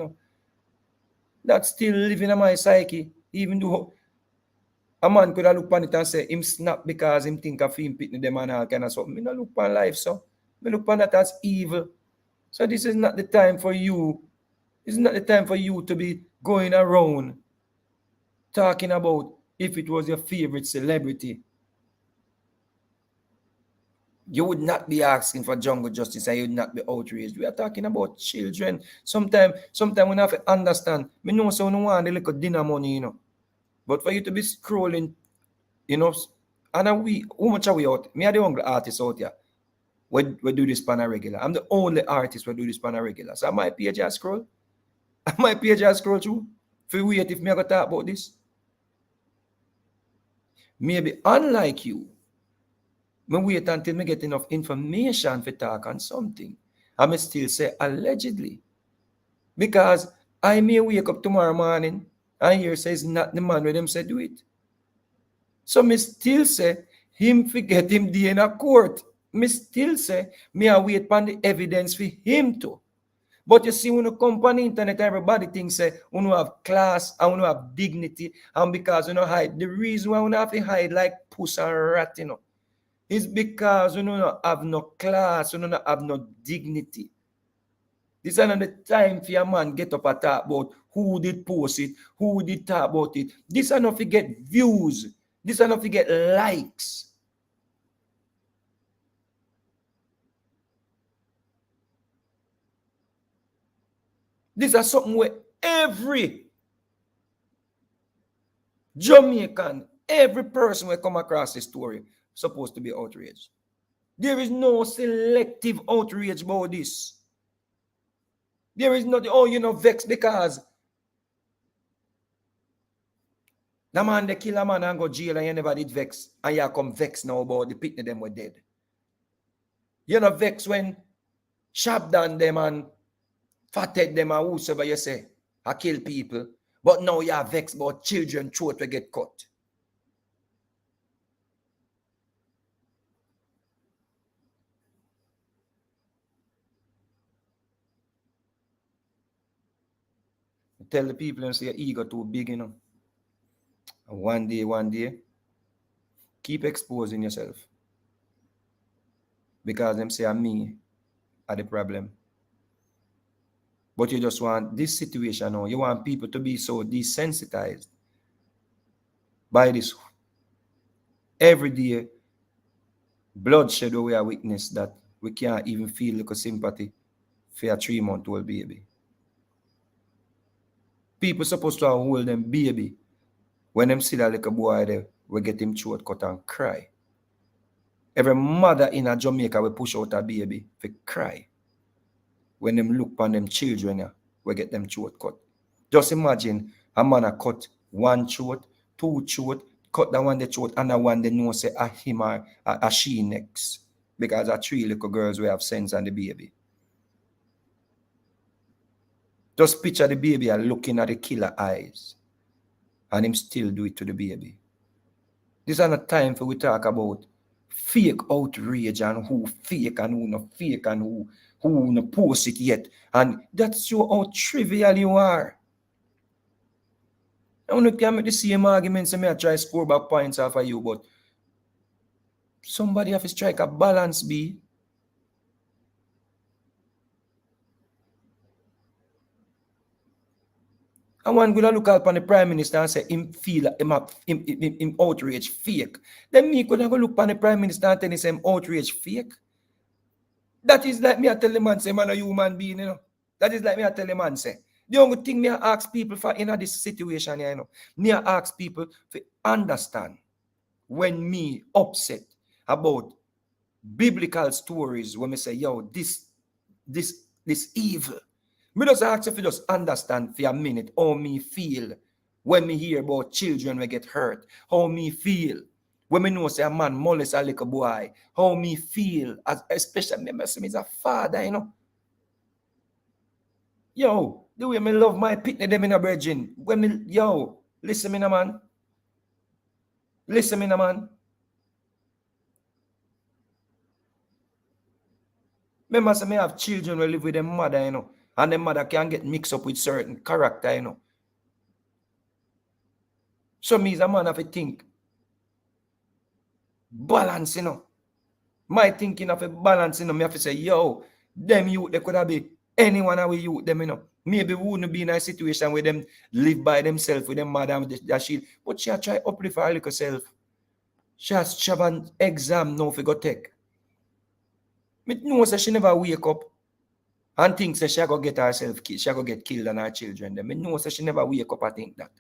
That's still living in my psyche. Even though a man could have looked on it and say him snap because him think of him pitting them and all kind of something. I don't look on life, so I look on that as evil. So this is not the time for you. This is not the time for you to be going around talking about if it was your favorite celebrity. You would not be asking for jungle justice and you would not be outraged. We are talking about children. Sometimes we have to understand. Me know so no want a little dinner money, But for you to be scrolling, and how much are we out? Me are the only artist out here. We do this pan a regular. I'm the only artist who do this pan a regular. So my page I scroll. My page I scroll through. For wait if me I go talk about this. Maybe unlike you, me wait until me get enough information to talk on something. I may still say allegedly. Because I may wake up tomorrow morning and hear says not the man with them say do it. So me still say him forget him day in a court. Me still say me I wait upon the evidence for him to. But you see, when you come on the internet, everybody thinks say when you have class and when you have dignity, and because you hide. The reason why we have to hide like puss and rat, is because we don't have no class, we don't have no dignity. This is not the time for a man get up and talk about who did post it, who did talk about it. This is not to get views. This is not to get likes. This is something where every Jamaican, every person will come across this story supposed to be outraged. There is no selective outrage about this. There is not, vex because the man they kill a man and go jail and you never did vex. And you come vex now about the picnic them were dead. You know vex when sharp down them and fathead them and whosoever you say, I kill people. But now you are vexed about children throat to get cut. Tell the people and say your ego too big, And one day, keep exposing yourself. Because them say me are the problem. But you just want this situation now. You want people to be so desensitized by this every day bloodshed we are witness that we can't even feel like a sympathy for a 3-month-old baby. People supposed to hold them baby when them see that little boy there we get him throat cut and cry. Every mother in a Jamaica will push out a baby for cry. When them look upon them children, we get them throat cut. Just imagine a man a cut one throat, two throat, cut that one the throat, and that one they know say a him or a she next. Because a 3 little girls we have sense on the baby. Just picture the baby looking at the killer eyes. And him still do it to the baby. This is not time for we talk about fake outrage and who fake and who not fake and who not post it yet. And that's show how trivial you are. I want to make the same arguments and I try to score back points off of you, but somebody have to strike a balance, B. And one going to look up on the Prime Minister and say him feel him outrage fake. Then me could go look upon the Prime Minister and tell him outrage fake. That is like me I tell the man say man a human being, you know. That is like me I tell the man say. The only thing me I ask people for in this situation, you know, me I ask people to understand when me upset about biblical stories when me say, yo, this evil. Me just ask if you just understand for a minute how me feel when me hear about children we get hurt. How me feel when me know say a man molest a little boy. How me feel, especially me as a father, you know. Yo, the way me love my pitney them in a virgin. When me, yo, listen me na man. Listen me na man. Remember, say me have children who live with their mother, you know, and their mother can get mixed up with certain character, you know. So me as a man have to think balance, you know. My thinking of a balance, you know, me have to say, yo, them youth, they could have been anyone of youth, them, you know. Maybe we wouldn't be in a situation where them live by themselves with their mother and their shield. But she try uplift her little self. She have an exam now for go take. Me know say she never wake up and think say she go get herself killed. She go get killed and her children. Me know say she never wake up and think that.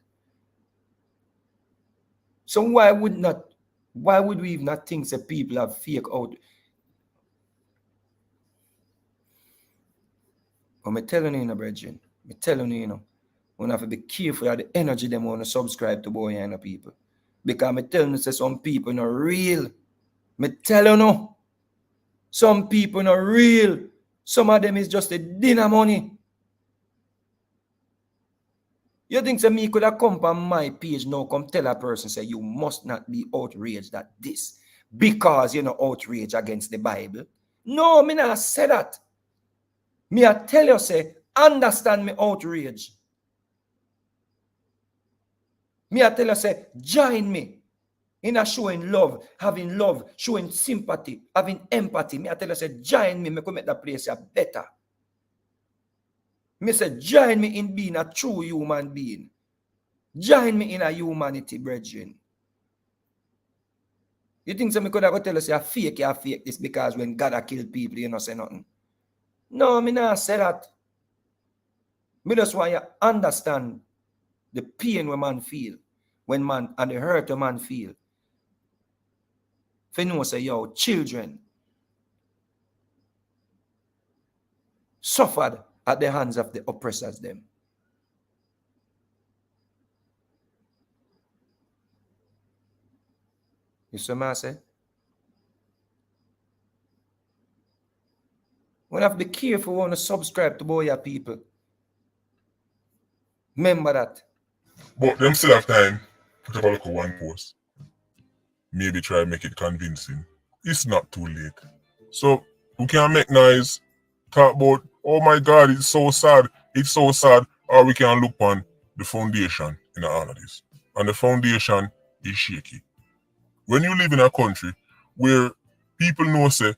So why would we not think that people have fake out? But I'm telling you, brethren, I'm telling you, we have to be careful of the energy them want to subscribe to boy and people. Because I'm telling you, say some people not real. I'm telling you, some people not real. Some of them is just a dinner money. You think that me could have come on my page now, come tell a person, say, you must not be outraged at this because you're not outraged against the Bible. No, me not say that. Me I tell you, say, understand me outrage. Me I tell you, say, join me in a showing love, showing sympathy, having empathy. Me I tell you, say, join me could make that place better. Me say, join me in being a true human being. Join me in a humanity, brethren. You think somebody could have tell us you fake this because when God has killed people, you don't say nothing? No, me not say that. Me just want you understand the pain when man feel, when man, and the hurt when man feel. If you know, say, yo, children suffered at the hands of the oppressors them. You see what I say? We have to be careful when we subscribe to boy people. Remember that. But them still have time. Put up a look at one post. Maybe try to make it convincing. It's not too late. So we can make noise, talk about, oh my God, it's so sad, or we can look on the foundation in all of this. And the foundation is shaky. When you live in a country where people know, say,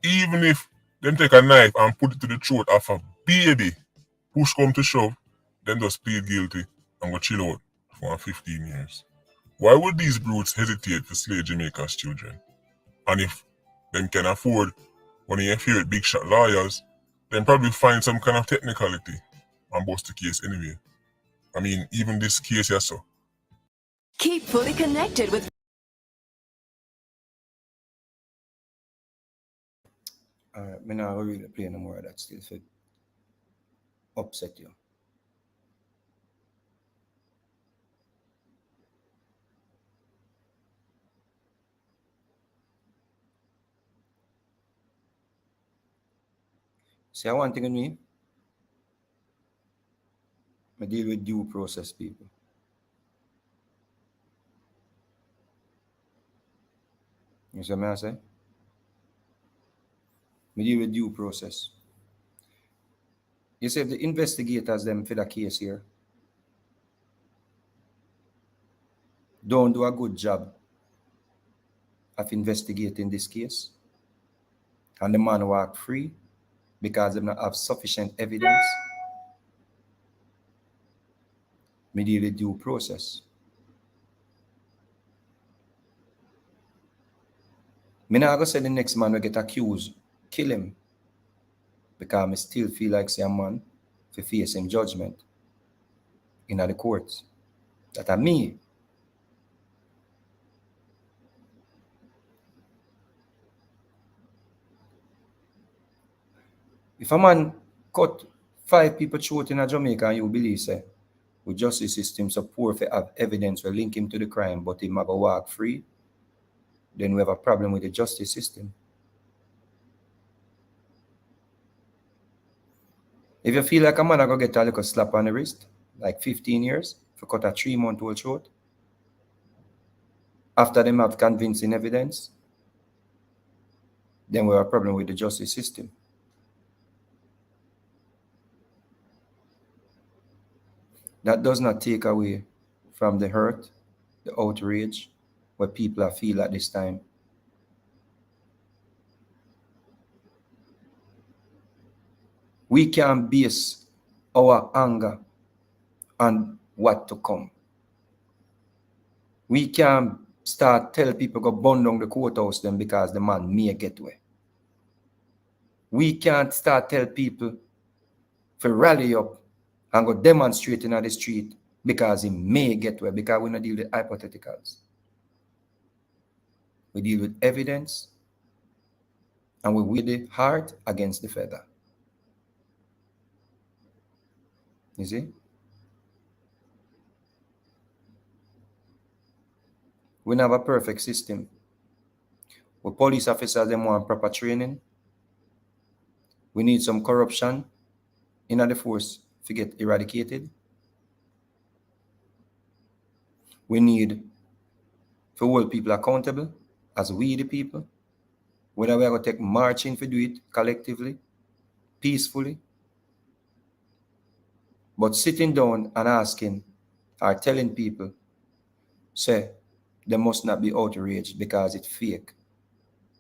even if them take a knife and put it to the throat of a baby, push come to shove, then just plead guilty and go chill out for 15 years. Why would these brutes hesitate to slay Jamaica's children? And if them can afford one of your favorite big shot lawyers, then probably find some kind of technicality and bust the case anyway. I mean, even this case here, so. Keep fully connected with Alright, me not really play no more of that still for upset you. See, one thing with me, I deal with due process people. You see what I say? I deal with due process. You see, if the investigators them for the case here don't do a good job of investigating this case, and the man walk free because they don't have sufficient evidence, me deal with due process. Me not gonna say the next man will get accused, kill him, because I still feel like say a man for facing judgment in the courts. That are me. If a man cut 5 people throat in a Jamaica and you believe say with justice system so poor for have evidence will link him to the crime but him go walk free, then we have a problem with the justice system. If you feel like a man go get a little slap on the wrist, like 15 years, for cut a 3-month-old throat, after them have convincing evidence, then we have a problem with the justice system. That does not take away from the hurt, the outrage, what people are feel at this time. We can base our anger on what to come. We can start tell people go burn down the courthouse them because the man may get away. We can't start tell people to rally up and go demonstrating on the street because he may get away, because we don't deal with hypotheticals. We deal with evidence and we weigh the heart against the feather. You see? We don't have a perfect system. With police officers, them want proper training. We need some corruption in the force to get eradicated. We need to hold people accountable as we the people. Whether we are going to take marching to do it collectively, peacefully. But sitting down and asking or telling people, say, they must not be outraged because it's fake.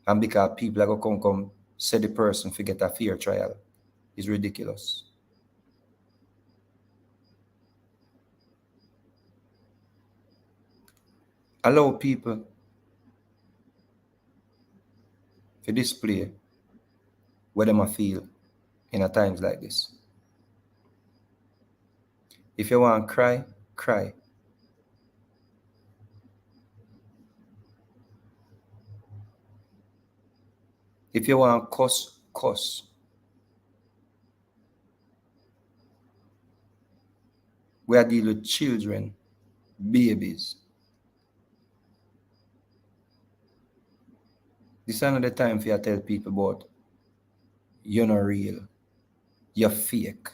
And because people are going to come say the person to get a fair trial is ridiculous. Allow people to display what they feel in a times like this. If you want to cry, cry. If you want to cuss, cuss. We are dealing with children, babies. This is another time for you to tell people about you're not real, you're fake.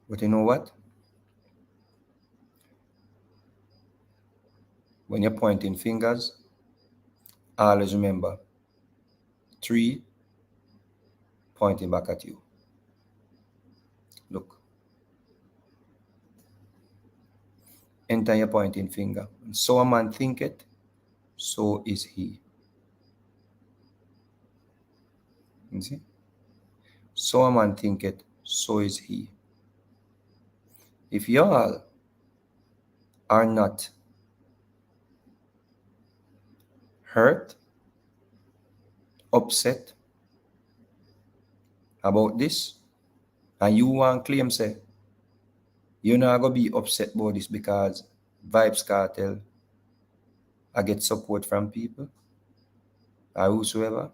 But you know what? When you're pointing fingers, always remember 3 pointing back at you. Look. Enter your pointing finger. And so a man thinketh, so is he. You see? So a man thinketh, so is he. If y'all are not hurt, upset about this, and you want to claim say, you're not going to be upset about this because Vibes Cartel I get support from people or whosoever,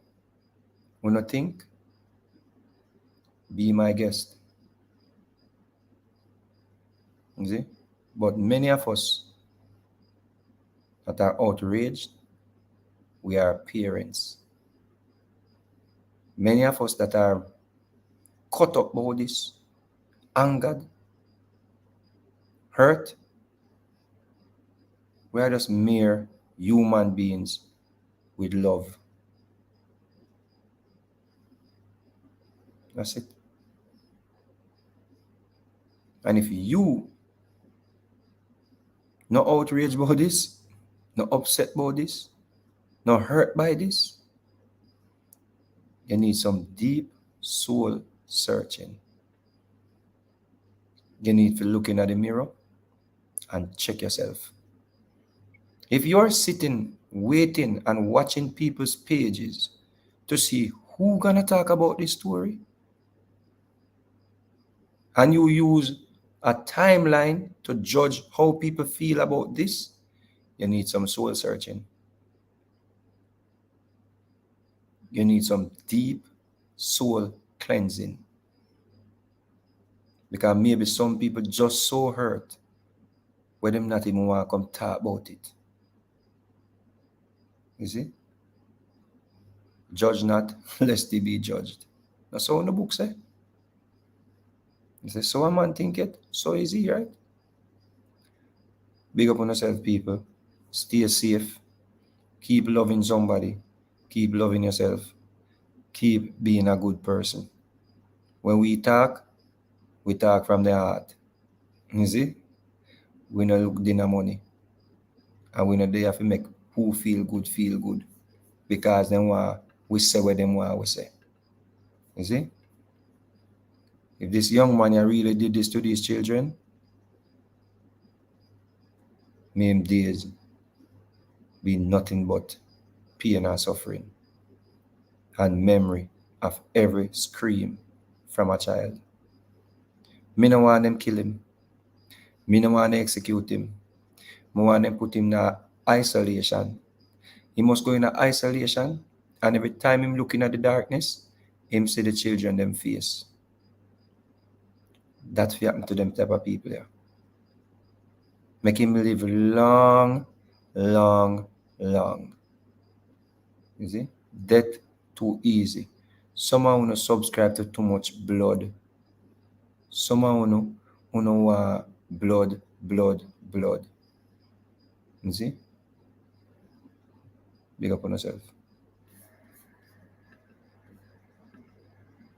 when I think, be my guest. You see? But many of us that are outraged, we are parents. Many of us that are caught up about this, angered, hurt, we are just mere human beings with love. That's it. And if you not outraged about this, not upset about this, not hurt by this, you need some deep soul searching. You need to look in at the mirror and check yourself. If you're sitting, waiting and watching people's pages to see who gonna talk about this story, and you use a timeline to judge how people feel about this, you need some soul searching. You need some deep soul cleansing. Because maybe some people just so hurt where them not even want to come talk about it. You see? Judge not, lest they be judged. That's all the book say. It says, so a man think it, so is he, right? Big up on yourself, people. Stay safe. Keep loving somebody. Keep loving yourself. Keep being a good person. When we talk from the heart. You see? We not look dinner money. And we not there to make who feel good. Because then we say what them want we say. You see? If this young man really did this to these children, may him days be nothing but pain and suffering and memory of every scream from a child. Me no want them kill him. Me no want to execute him. Me want them put him in isolation. He must go in isolation, and every time him looking at the darkness, him see the children them face. That's what happen to them type of people here. Make him live long. You see? Death too easy. Someone who subscribe to too much blood. Someone who want blood. You see? Big up on yourself.